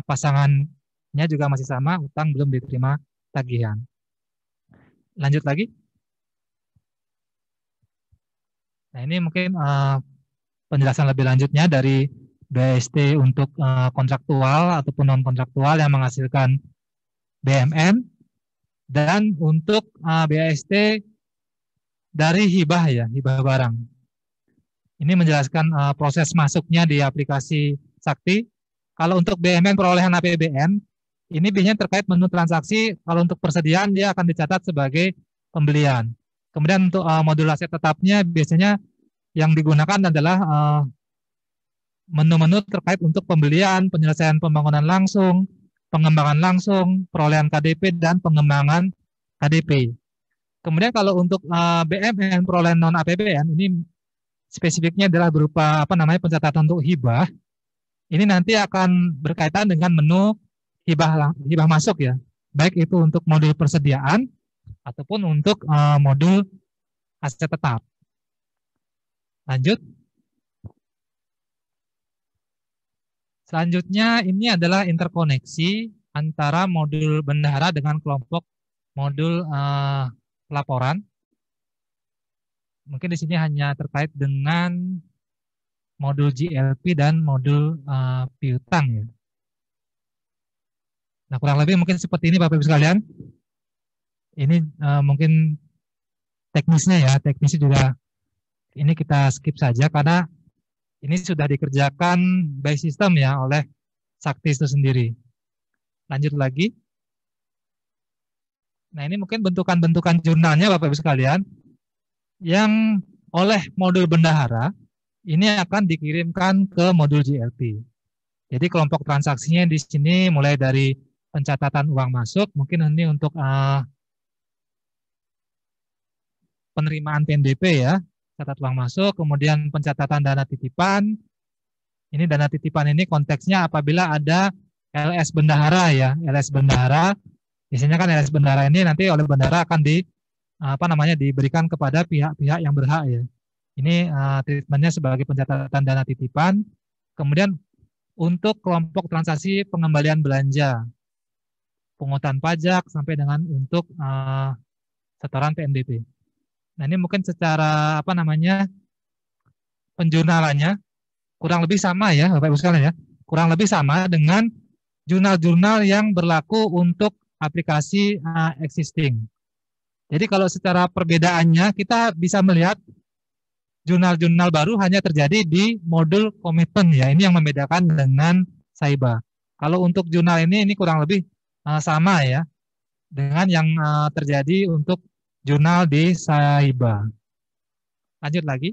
pasangannya juga masih sama, utang belum diterima tagihan. Lanjut lagi. Nah, ini mungkin penjelasan lebih lanjutnya dari BAST untuk kontraktual ataupun non kontraktual yang menghasilkan BMN, dan untuk BAST dari hibah ya, hibah barang. Ini menjelaskan proses masuknya di aplikasi Sakti. Kalau untuk BMN perolehan APBN, ini biasanya terkait menu transaksi. Kalau untuk persediaan dia akan dicatat sebagai pembelian. Kemudian untuk modul aset tetapnya biasanya yang digunakan adalah menu-menu terkait untuk pembelian, penyelesaian pembangunan langsung, pengembangan langsung, perolehan KDP, dan pengembangan KDP. Kemudian kalau untuk BMN perolehan non APBN, ini spesifiknya adalah berupa pencatatan untuk hibah. Ini nanti akan berkaitan dengan menu hibah masuk ya, baik itu untuk modul persediaan ataupun untuk modul aset tetap. Lanjut. Selanjutnya ini adalah interkoneksi antara modul bendahara dengan kelompok modul pelaporan. Mungkin di sini hanya terkait dengan modul GLP dan modul piutang ya. Nah, kurang lebih mungkin seperti ini Bapak Ibu sekalian. Ini mungkin teknisnya ya, teknisnya juga ini kita skip saja karena ini sudah dikerjakan by system ya oleh Sakti itu sendiri. Lanjut lagi. Nah, ini mungkin bentukan-bentukan jurnalnya Bapak Ibu sekalian yang oleh modul bendahara ini akan dikirimkan ke modul GLP. Jadi kelompok transaksinya di sini mulai dari pencatatan uang masuk, mungkin ini untuk penerimaan PNBP ya, catat uang masuk, kemudian pencatatan dana titipan. Ini dana titipan ini konteksnya apabila ada LS bendahara ya, LS bendahara. Biasanya kan LS bendahara ini nanti oleh bendahara akan diberikan kepada pihak-pihak yang berhak ya. Ini treatmentnya sebagai pencatatan dana titipan. Kemudian untuk kelompok transaksi pengembalian belanja, pungutan pajak sampai dengan untuk setoran PNBP. Nah, ini mungkin secara penjurnalannya kurang lebih sama ya Bapak Ibu sekalian ya. Kurang lebih sama dengan jurnal-jurnal yang berlaku untuk aplikasi existing. Jadi kalau secara perbedaannya kita bisa melihat jurnal-jurnal baru hanya terjadi di modul komitmen ya. Ini yang membedakan dengan Saiba. Kalau untuk jurnal ini kurang lebih sama ya dengan yang terjadi untuk jurnal di Saiba. Lanjut lagi.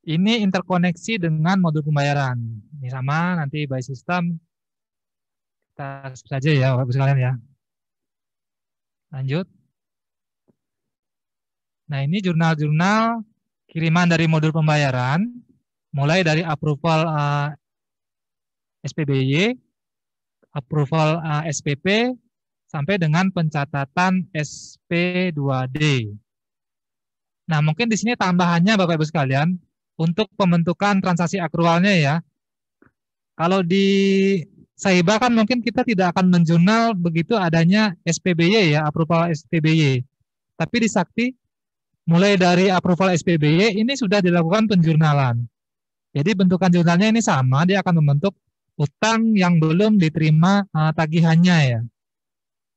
Ini interkoneksi dengan modul pembayaran. Ini sama, nanti by system kita saja ya Bapak Ibu sekalian ya. Lanjut. Nah, ini jurnal-jurnal kiriman dari modul pembayaran, mulai dari approval SPBY, approval SPP, sampai dengan pencatatan SP2D. Nah, mungkin di sini tambahannya Bapak Ibu sekalian, untuk pembentukan transaksi akrualnya ya. Kalau di Saiba kan mungkin kita tidak akan menjurnal begitu adanya SPBY ya, approval SPBY. Tapi di Sakti, mulai dari approval SPBY ini sudah dilakukan penjurnalan. Jadi bentukan jurnalnya ini sama, dia akan membentuk utang yang belum diterima tagihannya ya.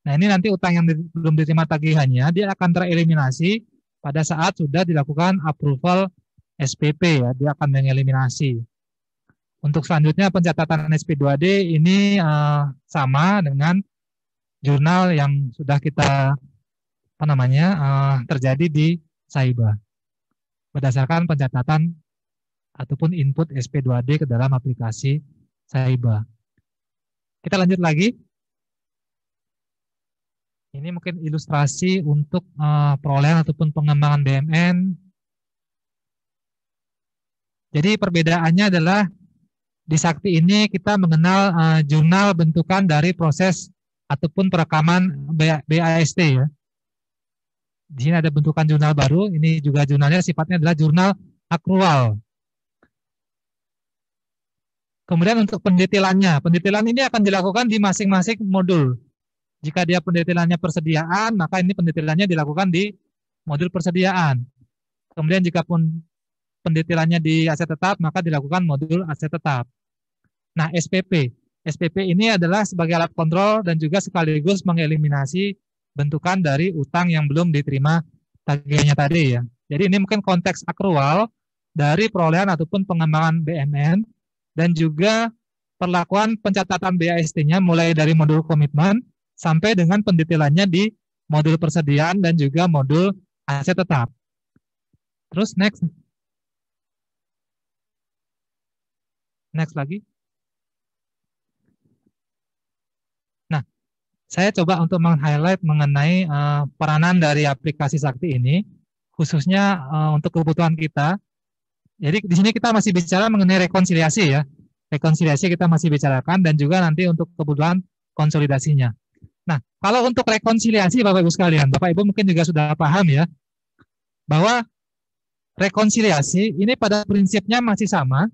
Nah ini nanti utang yang belum diterima tagihannya, dia akan tereliminasi pada saat sudah dilakukan approval SPP ya, dia akan mengeliminasi. Untuk selanjutnya pencatatan SP2D ini sama dengan jurnal yang sudah kita terjadi di Saiba berdasarkan pencatatan ataupun input SP2D ke dalam aplikasi Saiba. Kita lanjut lagi. Ini mungkin ilustrasi untuk perolehan ataupun pengembangan BMN. Jadi perbedaannya adalah di Sakti ini kita mengenal jurnal bentukan dari proses ataupun perekaman BAST ya. Di sini ada bentukan jurnal baru, ini juga jurnalnya sifatnya adalah jurnal akrual. Kemudian untuk pendetailannya, pendetailan ini akan dilakukan di masing-masing modul. Jika dia pendetailannya persediaan, maka ini pendetailannya dilakukan di modul persediaan. Kemudian jika pun pendetailannya di aset tetap, maka dilakukan modul aset tetap. Nah, SPP. SPP ini adalah sebagai alat kontrol dan juga sekaligus mengeliminasi bentukan dari utang yang belum diterima tagihannya tadi ya. Jadi ini mungkin konteks akrual dari perolehan ataupun pengembangan BMN dan juga perlakuan pencatatan BAST-nya mulai dari modul komitmen sampai dengan pendetailannya di modul persediaan dan juga modul aset tetap. Terus next. Next lagi. Nah, saya coba untuk meng-highlight mengenai peranan dari aplikasi Sakti ini, khususnya untuk kebutuhan kita. Jadi di sini kita masih bicara mengenai rekonsiliasi ya. Rekonsiliasi kita masih bicarakan dan juga nanti untuk kebutuhan konsolidasinya. Nah, kalau untuk rekonsiliasi Bapak Ibu sekalian, Bapak Ibu mungkin juga sudah paham ya, bahwa rekonsiliasi ini pada prinsipnya masih sama,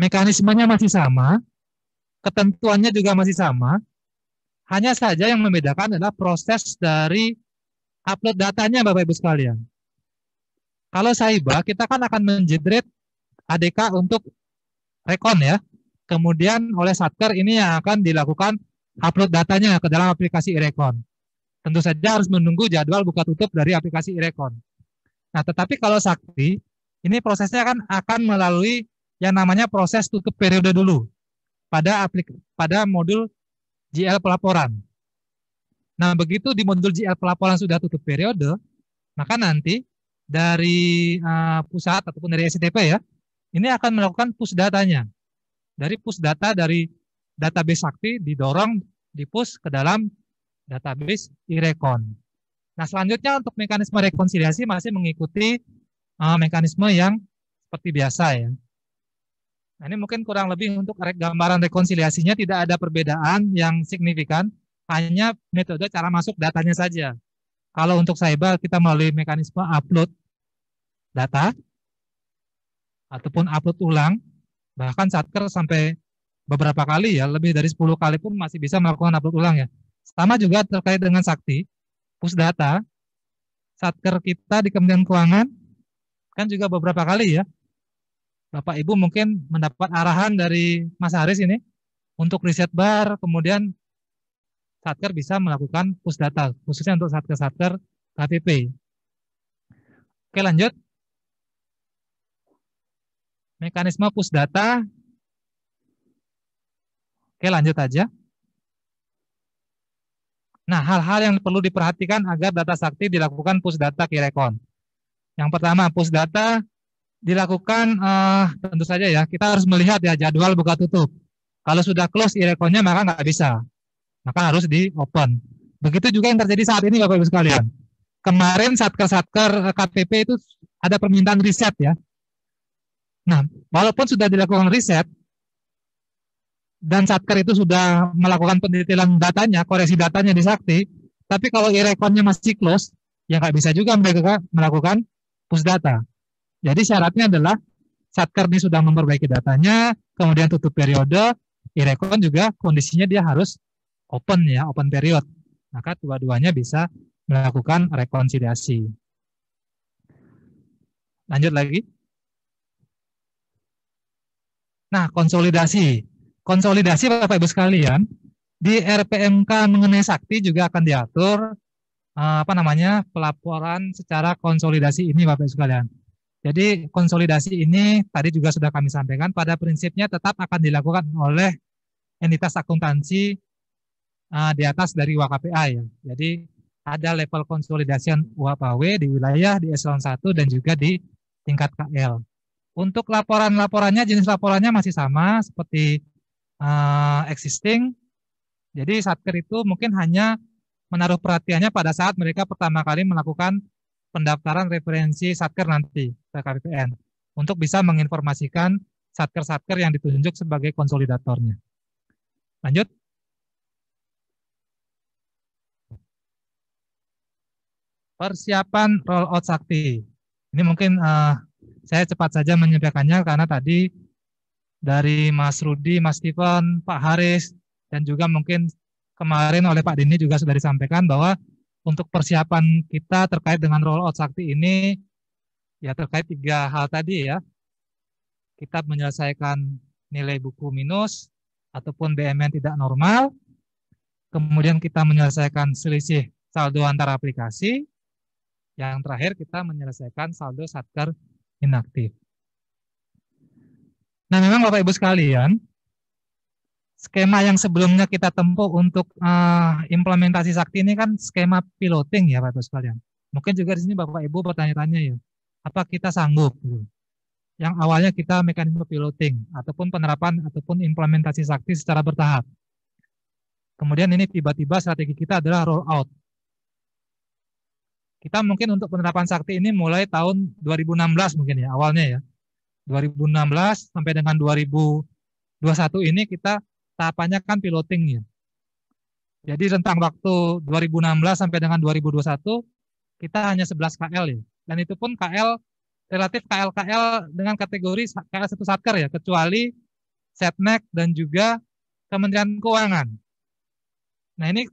mekanismenya masih sama, ketentuannya juga masih sama, hanya saja yang membedakan adalah proses dari upload datanya Bapak Ibu sekalian. Kalau Saiba, kita kan akan mengenerate ADK untuk rekon ya, kemudian oleh Satker ini yang akan dilakukan upload datanya ke dalam aplikasi iRekon. Tentu saja harus menunggu jadwal buka tutup dari aplikasi iRekon. Nah, tetapi kalau Sakti, ini prosesnya kan akan melalui yang namanya proses tutup periode dulu pada modul GL pelaporan. Nah, begitu di modul GL pelaporan sudah tutup periode, maka nanti dari pusat ataupun dari SCTP ya, ini akan melakukan push datanya. Dari push data dari database Sakti didorong di push ke dalam database iRekon. Nah, selanjutnya untuk mekanisme rekonsiliasi masih mengikuti mekanisme yang seperti biasa ya. Nah, ini mungkin kurang lebih untuk gambaran rekonsiliasinya tidak ada perbedaan yang signifikan, hanya metode cara masuk datanya saja. Kalau untuk Saiba kita melalui mekanisme upload data ataupun upload ulang, bahkan Satker sampai beberapa kali ya, lebih dari 10 kali pun masih bisa melakukan upload ulang ya. Sama juga terkait dengan Sakti, push data, Satker kita di Kementerian Keuangan Kan juga beberapa kali ya, Bapak Ibu mungkin mendapat arahan dari Mas Haris ini untuk riset bar, kemudian Satker bisa melakukan pusdata, khususnya untuk Satker-Satker KPP. Oke, lanjut. Mekanisme pusdata. Oke, lanjut aja. Nah, hal-hal yang perlu diperhatikan agar data sakti dilakukan pusdata Kirekon. Yang pertama, pusdata dilakukan tentu saja ya, kita harus melihat ya jadwal buka tutup. Kalau sudah close Kirekonnya maka nggak bisa, maka harus di open. Begitu juga yang terjadi saat ini Bapak Ibu sekalian. Kemarin Satker-Satker KPP itu ada permintaan riset ya. Nah, walaupun sudah dilakukan riset, dan Satker itu sudah melakukan pendetailan datanya, koreksi datanya di Sakti, tapi kalau e-rekonnya masih close, ya nggak bisa juga mereka melakukan pusdata. Jadi syaratnya adalah Satker ini sudah memperbaiki datanya, kemudian tutup periode, e-rekon juga kondisinya dia harus open ya, open period. Maka dua-duanya bisa melakukan rekonsiliasi. Lanjut lagi. Nah, konsolidasi. Konsolidasi Bapak Ibu sekalian, di RPMK mengenai Sakti juga akan diatur pelaporan secara konsolidasi ini Bapak Ibu sekalian. Jadi konsolidasi ini tadi juga sudah kami sampaikan, pada prinsipnya tetap akan dilakukan oleh entitas akuntansi di atas dari WKPA ya. Jadi ada level konsolidasian UAPAW di wilayah di eselon 1 dan juga di tingkat KL. Untuk laporannya, jenis laporannya masih sama seperti existing. Jadi Satker itu mungkin hanya menaruh perhatiannya pada saat mereka pertama kali melakukan pendaftaran referensi Satker nanti ke KPPN untuk bisa menginformasikan Satker-Satker yang ditunjuk sebagai konsolidatornya. Lanjut. Persiapan rollout Sakti. Ini mungkin saya cepat saja menyampaikannya karena tadi dari Mas Rudi, Mas Steven, Pak Haris, dan juga mungkin kemarin oleh Pak Dini juga sudah disampaikan bahwa untuk persiapan kita terkait dengan rollout Sakti ini ya terkait 3 hal tadi ya. Kita menyelesaikan nilai buku minus ataupun BMN tidak normal, kemudian kita menyelesaikan selisih saldo antar aplikasi, yang terakhir kita menyelesaikan saldo Satker inaktif. Nah, memang Bapak Ibu sekalian, skema yang sebelumnya kita tempuh untuk implementasi Sakti ini kan skema piloting ya Bapak Ibu sekalian. Mungkin juga di sini Bapak Ibu bertanya-tanya ya, apa kita sanggup? Yang awalnya kita mekanisme piloting ataupun penerapan ataupun implementasi Sakti secara bertahap. Kemudian ini tiba-tiba strategi kita adalah roll out. Kita mungkin untuk penerapan Sakti ini mulai tahun 2016 mungkin ya awalnya ya. 2016 sampai dengan 2021 ini kita tahapannya kan piloting ya. Jadi rentang waktu 2016 sampai dengan 2021 kita hanya 11 KL ya. Dan itu pun KL relatif KL dengan kategori KL 1 Satker ya, kecuali Setnek dan juga Kementerian Keuangan. Nah ini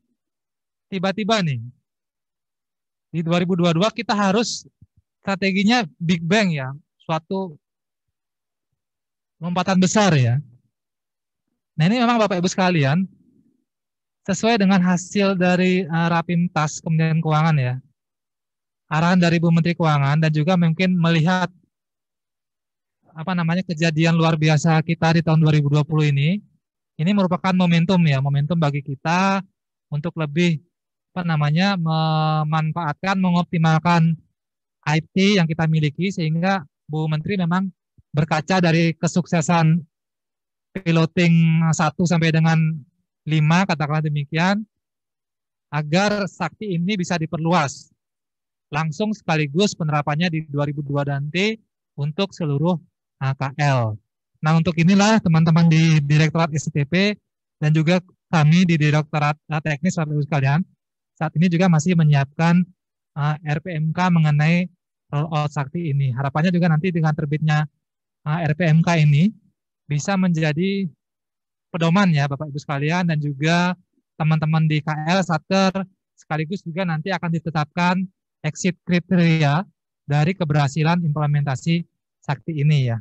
tiba-tiba nih di 2022 kita harus strateginya Big Bang ya, suatu lompatan besar ya. Nah ini memang Bapak Ibu sekalian, sesuai dengan hasil dari Rapimtas Kementerian Keuangan ya, arahan dari Bu Menteri Keuangan dan juga mungkin melihat kejadian luar biasa kita di tahun 2020 ini merupakan momentum ya, momentum bagi kita untuk lebih memanfaatkan, mengoptimalkan IT yang kita miliki sehingga Bu Menteri memang berkaca dari kesuksesan piloting 1 sampai dengan 5, katakanlah demikian, agar Sakti ini bisa diperluas. Langsung sekaligus penerapannya di 2002 nanti untuk seluruh KL. Nah untuk inilah teman-teman di Direktorat STP dan juga kami di Direktorat Teknis Bapak Ibu sekalian, saat ini juga masih menyiapkan RPMK mengenai rollout Sakti ini. Harapannya juga nanti dengan terbitnya RPMK ini bisa menjadi pedoman ya Bapak Ibu sekalian dan juga teman-teman di KL Satker sekaligus juga nanti akan ditetapkan exit kriteria dari keberhasilan implementasi Sakti ini ya.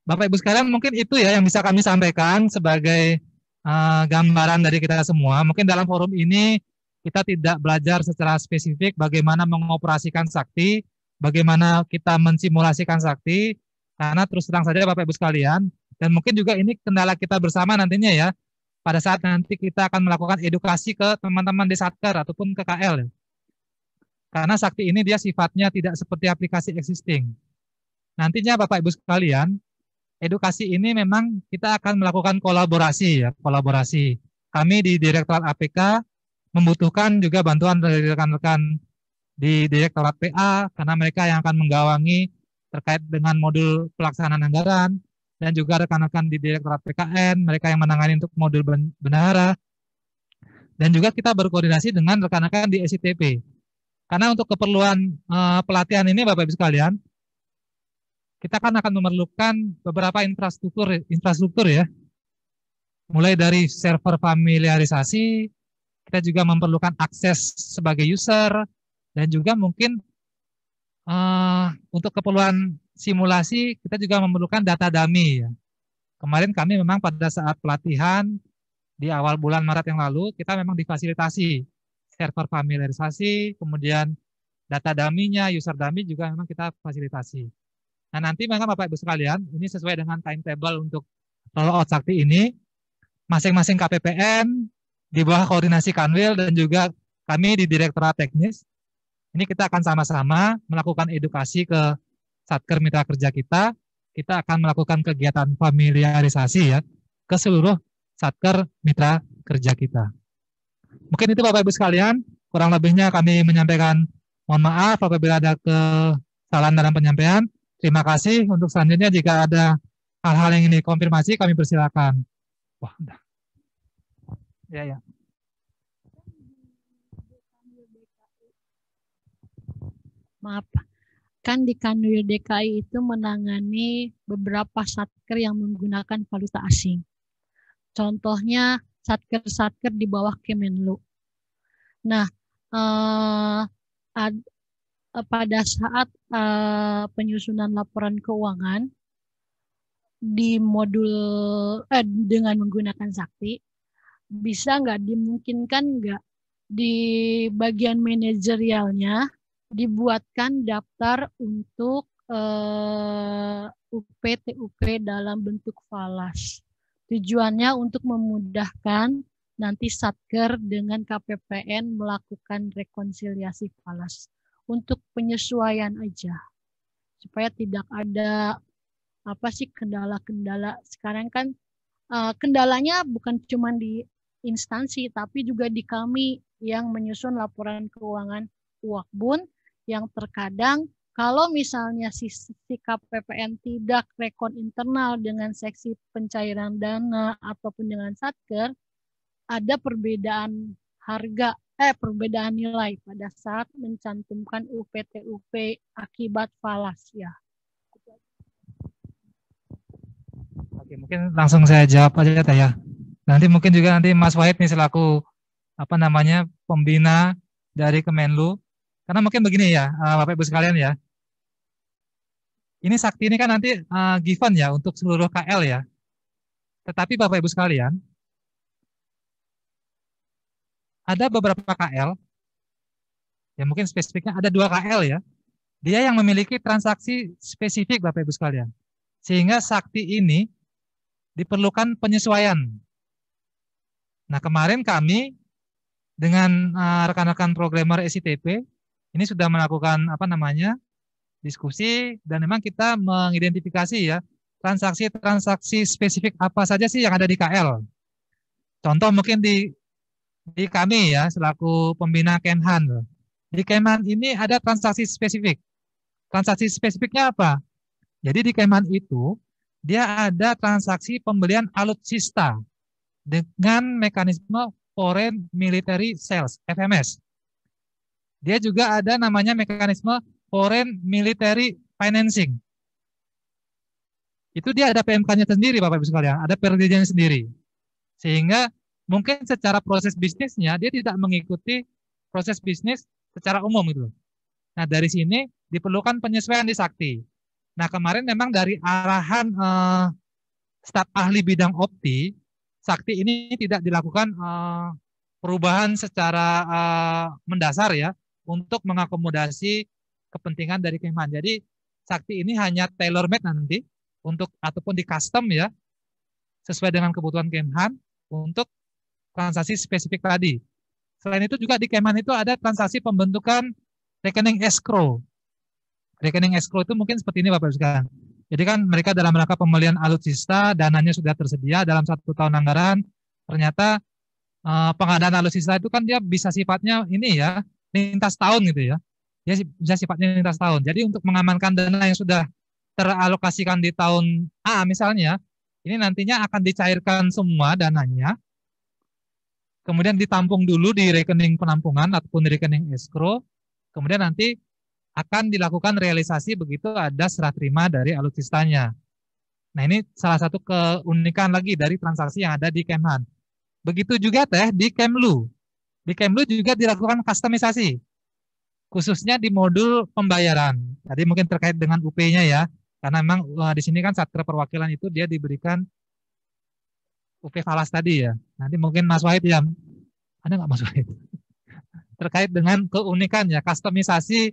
Bapak Ibu sekalian, mungkin itu ya yang bisa kami sampaikan sebagai gambaran dari kita semua. Mungkin dalam forum ini kita tidak belajar secara spesifik bagaimana mengoperasikan Sakti, bagaimana kita mensimulasikan Sakti, karena terus terang saja Bapak Ibu sekalian, dan mungkin juga ini kendala kita bersama nantinya ya, pada saat nanti kita akan melakukan edukasi ke teman-teman di Satker ataupun ke KL. Ya. Karena Sakti ini dia sifatnya tidak seperti aplikasi existing. Nantinya Bapak Ibu sekalian, edukasi ini memang kita akan melakukan kolaborasi ya, kolaborasi. Kami di Direktorat APK membutuhkan juga bantuan dari rekan-rekan di Direktorat PA karena mereka yang akan menggawangi terkait dengan modul pelaksanaan anggaran dan juga rekan-rekan di Direktorat PKN, mereka yang menangani untuk modul bendahara. Dan juga kita berkoordinasi dengan rekan-rekan di SITP. Karena untuk keperluan pelatihan ini Bapak Ibu sekalian, kita kan akan memerlukan beberapa infrastruktur ya. Mulai dari server familiarisasi, kita juga memerlukan akses sebagai user, dan juga mungkin untuk keperluan simulasi, kita juga memerlukan data dummy. Ya. Kemarin kami memang pada saat pelatihan, di awal bulan Maret yang lalu, kita memang difasilitasi server familiarisasi, kemudian data dummy-nya, user dummy juga memang kita fasilitasi. Nah nanti memang Bapak Ibu sekalian, ini sesuai dengan timetable untuk rollout Sakti ini, masing-masing KPPN di bawah koordinasi Kanwil dan juga kami di Direktorat Teknis, ini kita akan sama-sama melakukan edukasi ke Satker Mitra Kerja kita akan melakukan kegiatan familiarisasi ya ke seluruh Satker Mitra Kerja kita. Mungkin itu Bapak Ibu sekalian, kurang lebihnya kami menyampaikan mohon maaf apabila ada kesalahan dalam penyampaian. Terima kasih. Untuk selanjutnya jika ada hal-hal yang ini konfirmasi kami persilakan. Wah, udah. Ya. Maaf, kan di Kanwil DKI itu menangani beberapa satker yang menggunakan valuta asing. Contohnya satker-satker di bawah Kemenlu. Nah, pada saat penyusunan laporan keuangan di modul dengan menggunakan Sakti, bisa nggak dimungkinkan nggak di bagian manajerialnya dibuatkan daftar untuk UP-TUP dalam bentuk falas. Tujuannya untuk memudahkan nanti Satker dengan KPPN melakukan rekonsiliasi falas untuk penyesuaian aja supaya tidak ada kendala-kendala. Sekarang kan kendalanya bukan cuma di instansi tapi juga di kami yang menyusun laporan keuangan Uakbun yang terkadang kalau misalnya si KPPN tidak rekon internal dengan seksi pencairan dana ataupun dengan Satker, ada perbedaan perbedaan nilai pada saat mencantumkan UP-TUP akibat falas ya. Oke, mungkin langsung saya jawab aja ya. Nanti mungkin juga Mas Wahid nih selaku pembina dari Kemenlu. Karena mungkin begini ya, Bapak Ibu sekalian ya. Ini Sakti ini kan nanti given ya untuk seluruh KL ya. Tetapi Bapak Ibu sekalian, ada beberapa KL, ya mungkin spesifiknya ada 2 KL ya. Dia yang memiliki transaksi spesifik Bapak Ibu sekalian. Sehingga Sakti ini diperlukan penyesuaian. Nah kemarin kami dengan rekan-rekan programmer SITP, ini sudah melakukan diskusi dan memang kita mengidentifikasi ya transaksi-transaksi spesifik apa saja sih yang ada di KL. Contoh mungkin di kami ya selaku pembina Kemhan. Di Kemhan ini ada transaksi spesifik. Transaksi spesifiknya apa? Jadi di Kemhan itu dia ada transaksi pembelian alutsista dengan mekanisme Foreign Military Sales (FMS). Dia juga ada namanya mekanisme Foreign Military Financing. Itu dia ada PMK-nya sendiri Bapak Ibu sekalian, ada perjanjiannya sendiri. Sehingga mungkin secara proses bisnisnya dia tidak mengikuti proses bisnis secara umum gitu. Nah, dari sini diperlukan penyesuaian di Sakti. Nah, kemarin memang dari arahan staf ahli bidang opti, Sakti ini tidak dilakukan perubahan secara mendasar ya untuk mengakomodasi kepentingan dari Kemhan. Jadi Sakti ini hanya tailor made nanti untuk ataupun di custom ya sesuai dengan kebutuhan Kemhan untuk transaksi spesifik tadi. Selain itu juga di Kemhan itu ada transaksi pembentukan rekening escrow. Rekening escrow itu mungkin seperti ini Bapak Ibu sekalian. Jadi kan mereka dalam rangka pembelian alutsista, dananya sudah tersedia dalam 1 tahun anggaran. Ternyata pengadaan alutsista itu kan dia bisa sifatnya ini ya, lintas tahun gitu ya. Dia bisa sifatnya lintas tahun. Jadi untuk mengamankan dana yang sudah teralokasikan di tahun A misalnya, ini nantinya akan dicairkan semua dananya, kemudian ditampung dulu di rekening penampungan ataupun di rekening escrow, kemudian nanti akan dilakukan realisasi begitu ada serah terima dari alutsistanya. Nah, ini salah satu keunikan lagi dari transaksi yang ada di Kemhan. Begitu juga di Kemlu. Di Kemlu juga dilakukan kustomisasi, khususnya di modul pembayaran. Tadi mungkin terkait dengan UP-nya ya, karena memang di sini kan Satker Perwakilan itu dia diberikan UP falas tadi ya. Nanti mungkin Mas Wahid ya, ada nggak Mas Wahid? Terkait dengan keunikan ya, kustomisasi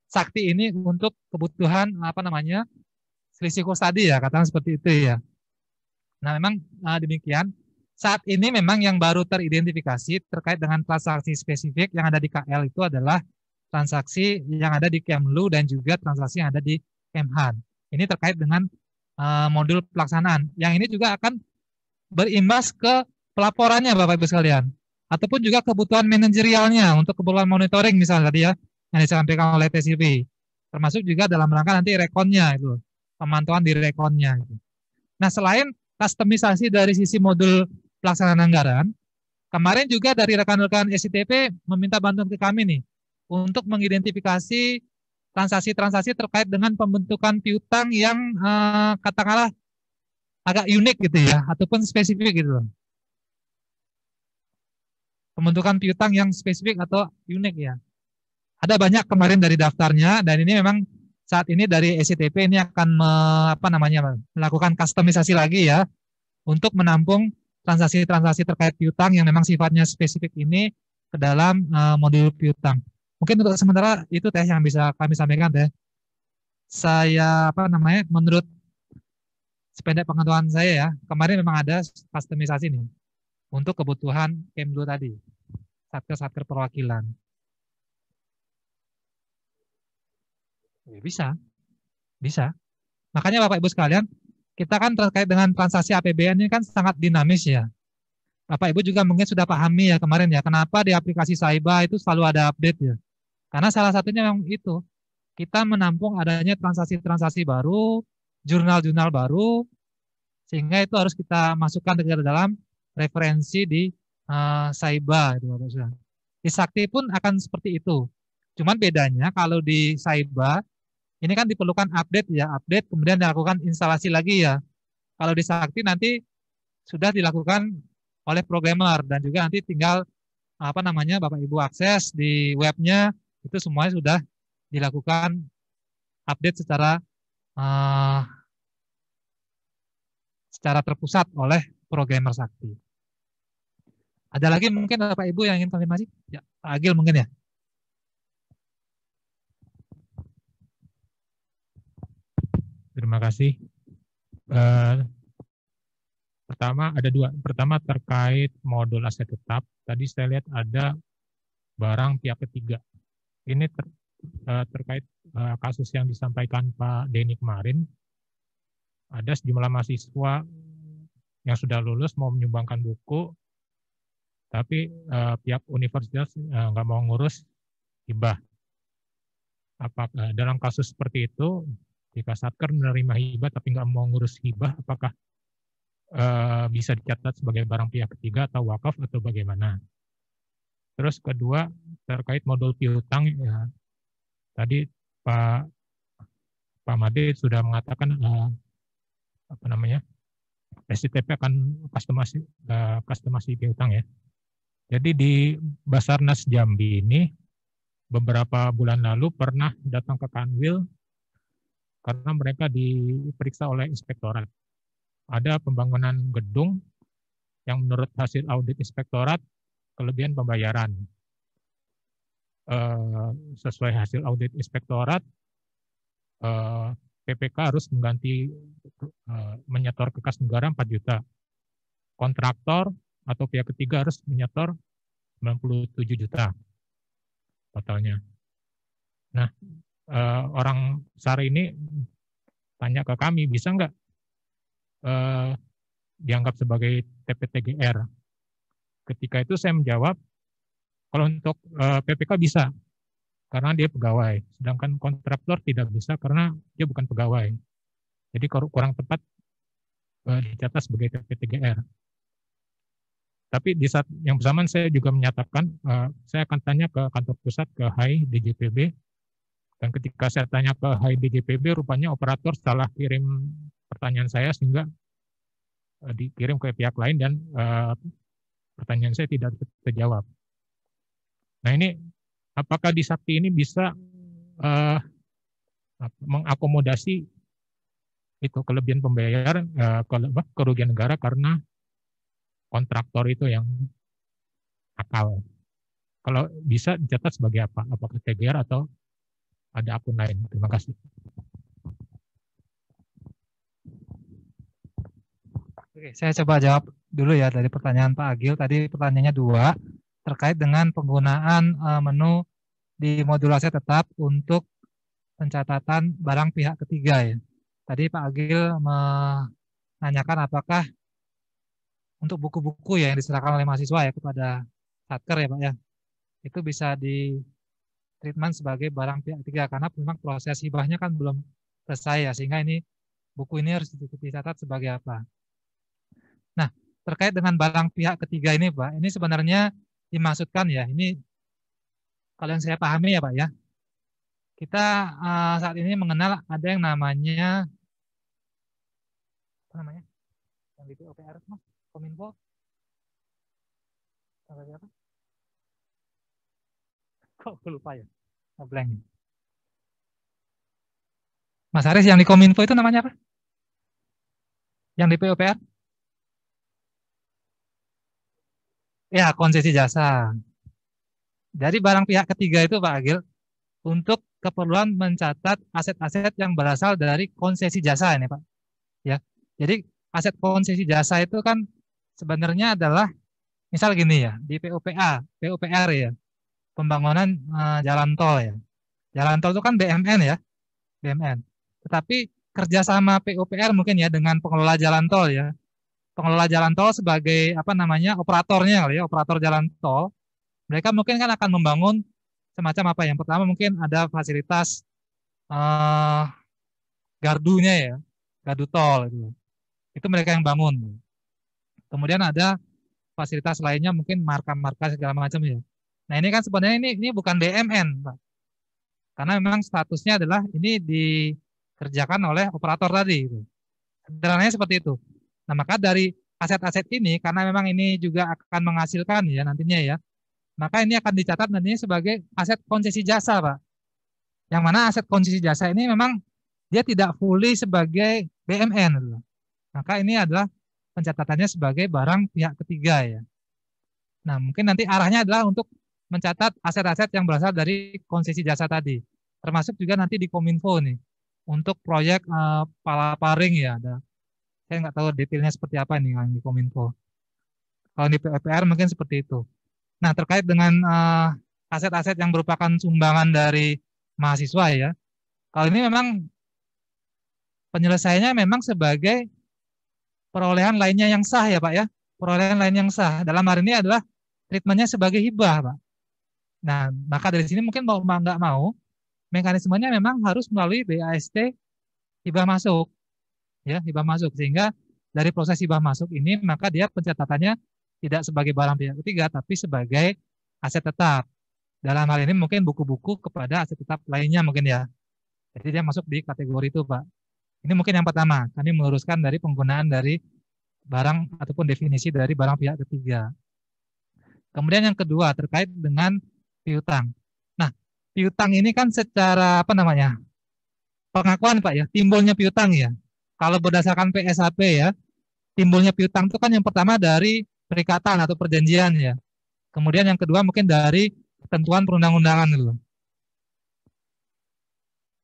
Sakti ini untuk kebutuhan selisih kurs tadi ya, katakan seperti itu ya. Nah, memang demikian. Saat ini memang yang baru teridentifikasi terkait dengan transaksi spesifik yang ada di KL itu adalah transaksi yang ada di Kemlu dan juga transaksi yang ada di Kemhan. Ini terkait dengan modul pelaksanaan. Yang ini juga akan berimbas ke pelaporannya Bapak Ibu sekalian. Ataupun juga kebutuhan manajerialnya untuk keperluan monitoring misalnya tadi ya, yang disampaikan oleh TCP. Termasuk juga dalam rangka nanti rekonnya itu, pemantauan di rekonnya itu. Nah, selain kustomisasi dari sisi modul pelaksanaan anggaran, kemarin juga dari rekan-rekan SITP meminta bantuan ke kami nih untuk mengidentifikasi transaksi-transaksi terkait dengan pembentukan piutang yang katakanlah agak unik gitu ya, ataupun spesifik gitu. Pembentukan piutang yang spesifik atau unik ya. Ada banyak kemarin dari daftarnya, dan ini memang saat ini dari SITP ini akan melakukan kustomisasi lagi ya untuk menampung transaksi-transaksi terkait piutang yang memang sifatnya spesifik ini ke dalam modul piutang. Mungkin untuk sementara itu yang bisa kami sampaikan Saya menurut sependek pengetahuan saya ya, kemarin memang ada kustomisasi nih untuk kebutuhan Kemlu tadi, Satker Perwakilan. Bisa. Makanya Bapak Ibu sekalian, kita kan terkait dengan transaksi APBN ini kan sangat dinamis ya. Bapak Ibu juga mungkin sudah pahami ya kemarin ya, kenapa di aplikasi Saiba itu selalu ada update ya. Karena salah satunya memang itu, kita menampung adanya transaksi-transaksi baru, jurnal-jurnal baru, sehingga itu harus kita masukkan ke dalam referensi di Saiba. Di Sakti pun akan seperti itu. Cuman bedanya kalau di Saiba, ini kan diperlukan update kemudian dilakukan instalasi lagi ya. Kalau di Sakti nanti sudah dilakukan oleh programmer dan juga nanti tinggal Bapak Ibu akses di webnya, itu semuanya sudah dilakukan update secara terpusat oleh programmer Sakti. Ada lagi mungkin Bapak Ibu yang ingin konfirmasi? Ya, Pak Agil mungkin ya. Terima kasih. Pertama ada dua. Pertama terkait modul aset tetap. Tadi saya lihat ada barang pihak ketiga. Ini terkait kasus yang disampaikan Pak Denny kemarin. Ada sejumlah mahasiswa yang sudah lulus mau menyumbangkan buku, tapi pihak universitas nggak mau ngurus hibah. Apakah dalam kasus seperti itu, jika Satker menerima hibah tapi nggak mau ngurus hibah, apakah bisa dicatat sebagai barang pihak ketiga atau wakaf atau bagaimana? Terus kedua terkait modul piutang, ya, tadi Pak Made sudah mengatakan SITP akan customasi piutang ya. Jadi di Basarnas Jambi ini beberapa bulan lalu pernah datang ke Kanwil karena mereka diperiksa oleh inspektorat. Ada pembangunan gedung yang menurut hasil audit inspektorat kelebihan pembayaran. Sesuai hasil audit inspektorat, PPK harus mengganti menyetor ke kas negara 4 juta. Kontraktor atau pihak ketiga harus menyetor 97 juta totalnya. Nah, orang SAR ini tanya ke kami, bisa nggak dianggap sebagai TPTGR? Ketika itu saya menjawab, kalau untuk PPK bisa, karena dia pegawai. Sedangkan kontraktor tidak bisa karena dia bukan pegawai. Jadi kurang tepat dicatat sebagai TPTGR. Tapi di saat yang bersamaan saya juga menyatakan, saya akan tanya ke kantor pusat, ke HAI DJPB, dan ketika saya tanya ke HAI DJPB, rupanya operator salah kirim pertanyaan saya sehingga dikirim ke pihak lain dan pertanyaan saya tidak terjawab. Nah ini, apakah di Sakti ini bisa mengakomodasi itu kelebihan pembayaran, kerugian negara karena kontraktor itu yang akal? Kalau bisa dicatat sebagai apa? Apakah TGR atau ada akun lain? Terima kasih. Oke, saya coba jawab dulu ya dari pertanyaan Pak Agil. Tadi pertanyaannya 2 terkait dengan penggunaan menu di modulasi tetap untuk pencatatan barang pihak ketiga ya. Tadi Pak Agil menanyakan apakah untuk buku-buku ya yang diserahkan oleh mahasiswa ya kepada Satker ya Pak ya, itu bisa di treatment sebagai barang pihak ketiga karena memang proses hibahnya kan belum selesai ya, sehingga ini buku ini harus dicatat sebagai apa. Nah, terkait dengan barang pihak ketiga ini Pak, ini sebenarnya dimaksudkan ya, ini kalau yang saya pahami ya Pak ya, kita saat ini mengenal ada yang namanya apa namanya? Yang di POPR Mas, Kominfo. Apa? Kok lupa ya? Blank. Mas Haris, yang di Kominfo itu namanya apa? Yang di POPR? Ya, konsesi jasa. Jadi barang pihak ketiga itu Pak Agil untuk keperluan mencatat aset-aset yang berasal dari konsesi jasa ini Pak. Ya. Jadi aset konsesi jasa itu kan sebenarnya adalah misal gini ya, di PUPR ya. Pembangunan jalan tol ya. Jalan tol itu kan BMN ya. BMN. Tetapi kerjasama PUPR mungkin ya dengan pengelola jalan tol ya. Pengelola jalan tol sebagai apa namanya operatornya kali ya, operator jalan tol. Mereka mungkin kan akan membangun semacam apa? Yang pertama mungkin ada fasilitas gardunya ya, gardu tol itu. Itu mereka yang bangun. Kemudian ada fasilitas lainnya mungkin marka-marka segala macam ya. Nah ini kan sebenarnya ini bukan BMN, Pak. Karena memang statusnya adalah ini dikerjakan oleh operator tadi. Sederhananya seperti itu. Nah maka dari aset-aset ini, karena memang ini juga akan menghasilkan ya nantinya ya, maka ini akan dicatat nantinya sebagai aset konsesi jasa, Pak. Yang mana aset konsesi jasa ini memang dia tidak fully sebagai BMN. Maka ini adalah pencatatannya sebagai barang pihak ketiga ya. Nah mungkin nanti arahnya adalah untuk mencatat aset-aset yang berasal dari konsesi jasa tadi. Termasuk juga nanti di Kominfo nih. Untuk proyek Palaparing ya. Saya nggak tahu detailnya seperti apa nih yang di Kominfo. Kalau di PUPR mungkin seperti itu. Nah terkait dengan aset-aset yang merupakan sumbangan dari mahasiswa ya. Kalau ini memang penyelesaiannya memang sebagai perolehan lainnya yang sah ya Pak ya. Perolehan lain yang sah. Dalam hari ini adalah treatmentnya sebagai hibah Pak. Nah, maka dari sini mungkin mau nggak mau, mekanismenya memang harus melalui BAST hibah masuk. Ya, hibah masuk. Sehingga dari proses hibah masuk ini, maka dia pencatatannya tidak sebagai barang pihak ketiga, tapi sebagai aset tetap. Dalam hal ini mungkin buku-buku kepada aset tetap lainnya mungkin ya. Jadi dia masuk di kategori itu, Pak. Ini mungkin yang pertama. Kami meluruskan dari penggunaan dari barang ataupun definisi dari barang pihak ketiga. Kemudian yang kedua terkait dengan piutang. Nah, piutang ini kan secara apa namanya pengakuan Pak ya, timbulnya piutang ya. Kalau berdasarkan PSHP ya, timbulnya piutang itu kan yang pertama dari perikatan atau perjanjian ya. Kemudian yang kedua mungkin dari ketentuan perundang-undangan gitu.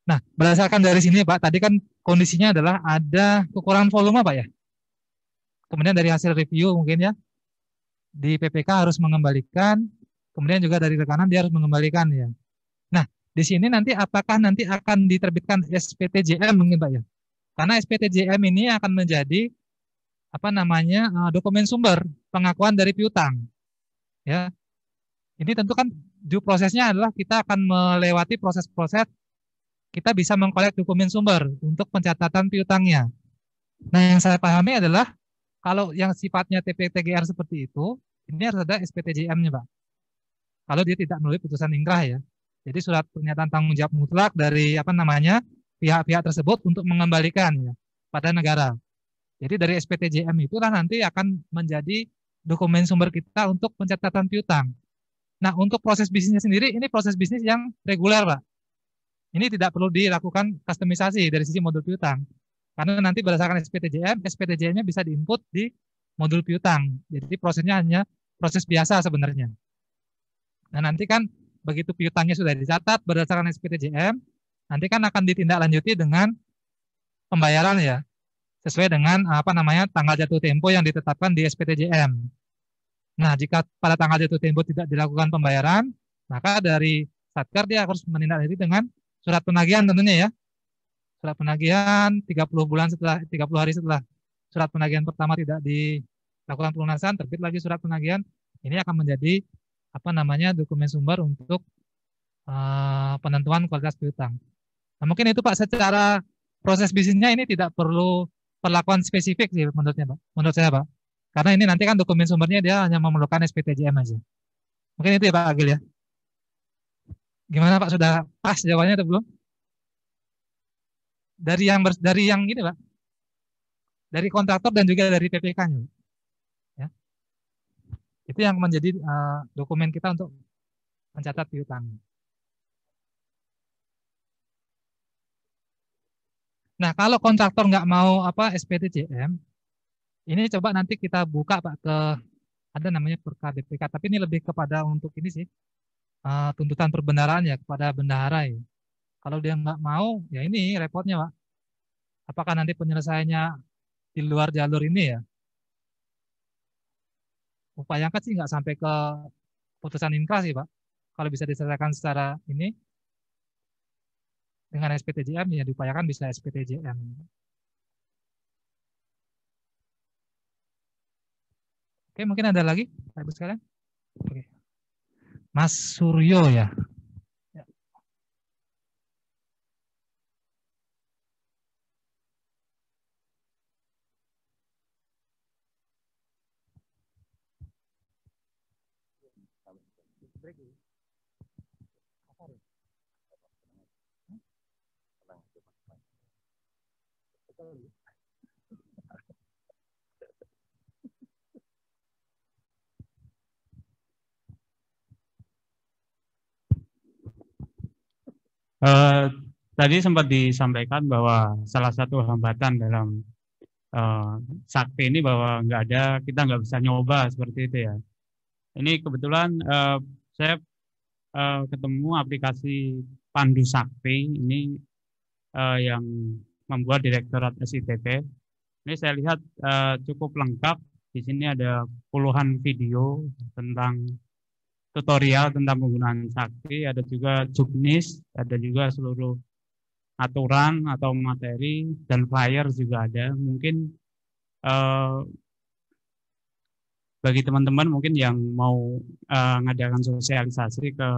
Nah, berdasarkan dari sini Pak, tadi kan kondisinya adalah ada kekurangan volume Pak ya. Kemudian dari hasil review mungkin ya, di PPK harus mengembalikan, kemudian juga dari rekanan dia harus mengembalikan ya. Nah, di sini nanti apakah nanti akan diterbitkan SPTJM mungkin Pak ya? Karena SPTJM ini akan menjadi apa namanya dokumen sumber pengakuan dari piutang. Ya, ini tentu kan due prosesnya adalah kita akan melewati proses-proses kita bisa mengkolek dokumen sumber untuk pencatatan piutangnya. Nah, yang saya pahami adalah kalau yang sifatnya TPTGR seperti itu, ini harus ada SPTJM-nya, Pak. Kalau dia tidak melalui putusan ingkrah ya. Jadi surat pernyataan tanggung jawab mutlak dari apa namanya pihak-pihak tersebut untuk mengembalikan ya pada negara. Jadi dari SPTJM itulah nanti akan menjadi dokumen sumber kita untuk pencatatan piutang. Nah, untuk proses bisnisnya sendiri, ini proses bisnis yang reguler, Pak. Ini tidak perlu dilakukan kustomisasi dari sisi modul piutang. Karena nanti berdasarkan SPTJM, SPTJM-nya bisa diinput di modul piutang. Jadi prosesnya hanya proses biasa sebenarnya. Nah, nanti kan begitu piutangnya sudah dicatat berdasarkan SPTJM, nanti kan akan ditindaklanjuti dengan pembayaran ya. Sesuai dengan apa namanya tanggal jatuh tempo yang ditetapkan di SPTJM. Nah, jika pada tanggal jatuh tempo tidak dilakukan pembayaran, maka dari Satker dia harus menindaklanjuti dengan surat penagihan tentunya ya. Surat penagihan 30 bulan setelah 30 hari setelah surat penagihan pertama tidak dilakukan pelunasan, terbit lagi surat penagihan. Ini akan menjadi apa namanya dokumen sumber untuk penentuan kualitas piutang. Nah, mungkin itu Pak secara proses bisnisnya ini tidak perlu perlakuan spesifik sih menurutnya Pak. Menurut saya Pak. Karena ini nanti kan dokumen sumbernya dia hanya memerlukan SPTJM aja. Mungkin itu ya Pak Agil ya. Gimana Pak, sudah pas jawabannya atau belum? Dari yang ini Pak, dari kontraktor dan juga dari PPK-nya. Ya. Itu yang menjadi dokumen kita untuk mencatat piutang. Nah, kalau kontraktor nggak mau apa SPTJM, ini coba nanti kita buka Pak ke ada namanya Perka BPK, tapi ini lebih kepada untuk ini sih tuntutan perbendaharaan ya kepada bendahara ya. Kalau dia nggak mau, ya ini repotnya Pak. Apakah nanti penyelesaiannya di luar jalur ini ya? Upayakan sih nggak sampai ke putusan inkrah sih Pak. Kalau bisa diselesaikan secara ini dengan SPTJM ya diupayakan bisa SPTJM. Oke, mungkin ada lagi Pak Ibu sekalian. Oke. Mas Suryo ya. Tadi sempat disampaikan bahwa salah satu hambatan dalam sakti ini bahwa kita nggak bisa nyoba seperti itu ya. Ini kebetulan saya ketemu aplikasi Pandu Sakti ini yang membuat Direktorat SITP. Ini saya lihat cukup lengkap. Di sini ada puluhan video tentang tutorial tentang penggunaan sakti, ada juga juknis, ada juga seluruh aturan atau materi dan flyer juga ada. Mungkin bagi teman-teman mungkin yang mau ngadakan sosialisasi ke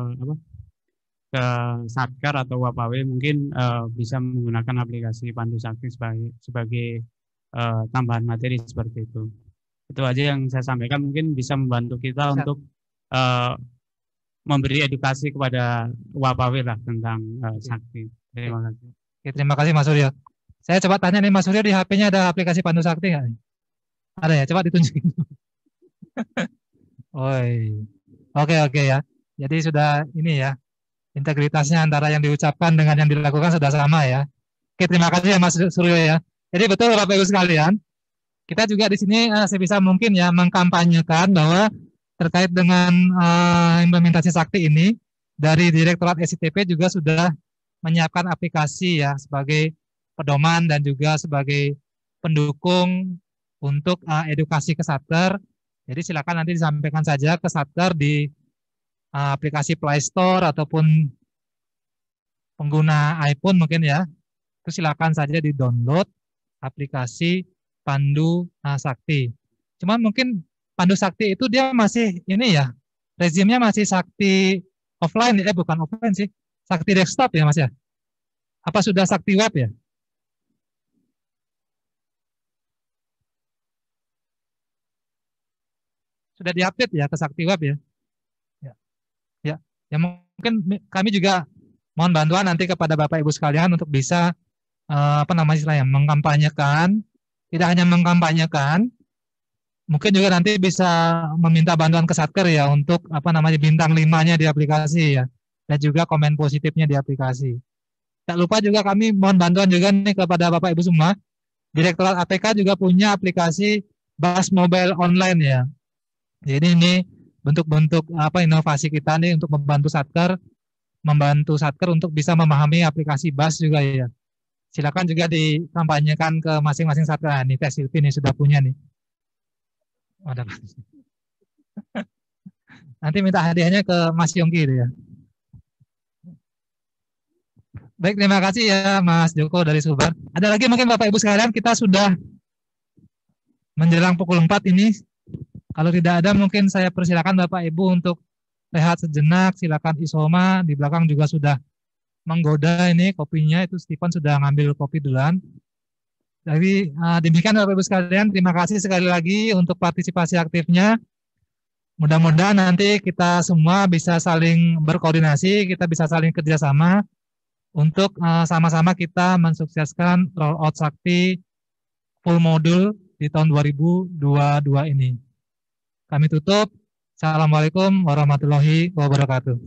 Satker atau Wapawe mungkin bisa menggunakan aplikasi Pandu Sakti sebagai tambahan materi seperti itu. Itu aja yang saya sampaikan, mungkin bisa membantu kita untuk memberi edukasi kepada Wapawe lah tentang sakti. Terima kasih. Oke, terima kasih Mas Suryo. Saya coba tanya nih Mas Suryo, di HP-nya ada aplikasi Pandu Sakti nggak? Ada ya, coba ditunjukin. Oke ya. Jadi sudah ini ya. integritasnya antara yang diucapkan dengan yang dilakukan sudah sama ya. Oke, terima kasih ya Mas Suryo ya. Jadi betul Bapak Ibu sekalian, kita juga di sini sebisa mungkin ya mengkampanyekan bahwa terkait dengan implementasi sakti ini, dari Direktorat SITP juga sudah menyiapkan aplikasi ya sebagai pedoman dan juga sebagai pendukung untuk edukasi ke Satker. Jadi silakan nanti disampaikan saja ke Satker di aplikasi Play Store ataupun pengguna iPhone mungkin ya. Itu silakan saja di-download aplikasi Pandu Sakti. Cuman mungkin Pandu Sakti itu dia masih ini ya, rezimnya masih Sakti offline ya, bukan offline sih, Sakti desktop ya Mas ya. Apa sudah Sakti web ya? Sudah diupdate ya ke Sakti web ya? Ya mungkin kami juga mohon bantuan nanti kepada Bapak Ibu sekalian untuk bisa mengkampanyekan, tidak hanya mengkampanyekan, mungkin juga nanti bisa meminta bantuan ke Satker ya untuk bintang 5-nya di aplikasi ya, dan juga komen positifnya di aplikasi. Tak lupa juga kami mohon bantuan juga nih kepada Bapak Ibu semua, Direktorat APK juga punya aplikasi BAS Mobile Online ya. Jadi ini bentuk-bentuk inovasi kita nih untuk membantu Satker untuk bisa memahami aplikasi BAS juga ya. Silakan juga dikampanyekan ke masing-masing Satker. Nah, ini Teh Silvi nih sudah punya nih. Ada. Nanti minta hadiahnya ke Mas Yongki ya. Baik, terima kasih ya Mas Joko dari Subar. Ada lagi mungkin Bapak Ibu sekalian, kita sudah menjelang pukul 4 ini. Kalau tidak ada mungkin saya persilakan Bapak Ibu untuk rehat sejenak. Silakan isoma, di belakang juga sudah menggoda ini kopinya, itu Stephen sudah ngambil kopi duluan. Jadi demikian Bapak Ibu sekalian, terima kasih sekali lagi untuk partisipasi aktifnya. Mudah-mudahan nanti kita semua bisa saling berkoordinasi, kita bisa saling kerjasama untuk sama-sama kita mensukseskan rollout Sakti full modul di tahun 2022 ini. Kami tutup. Assalamualaikum warahmatullahi wabarakatuh.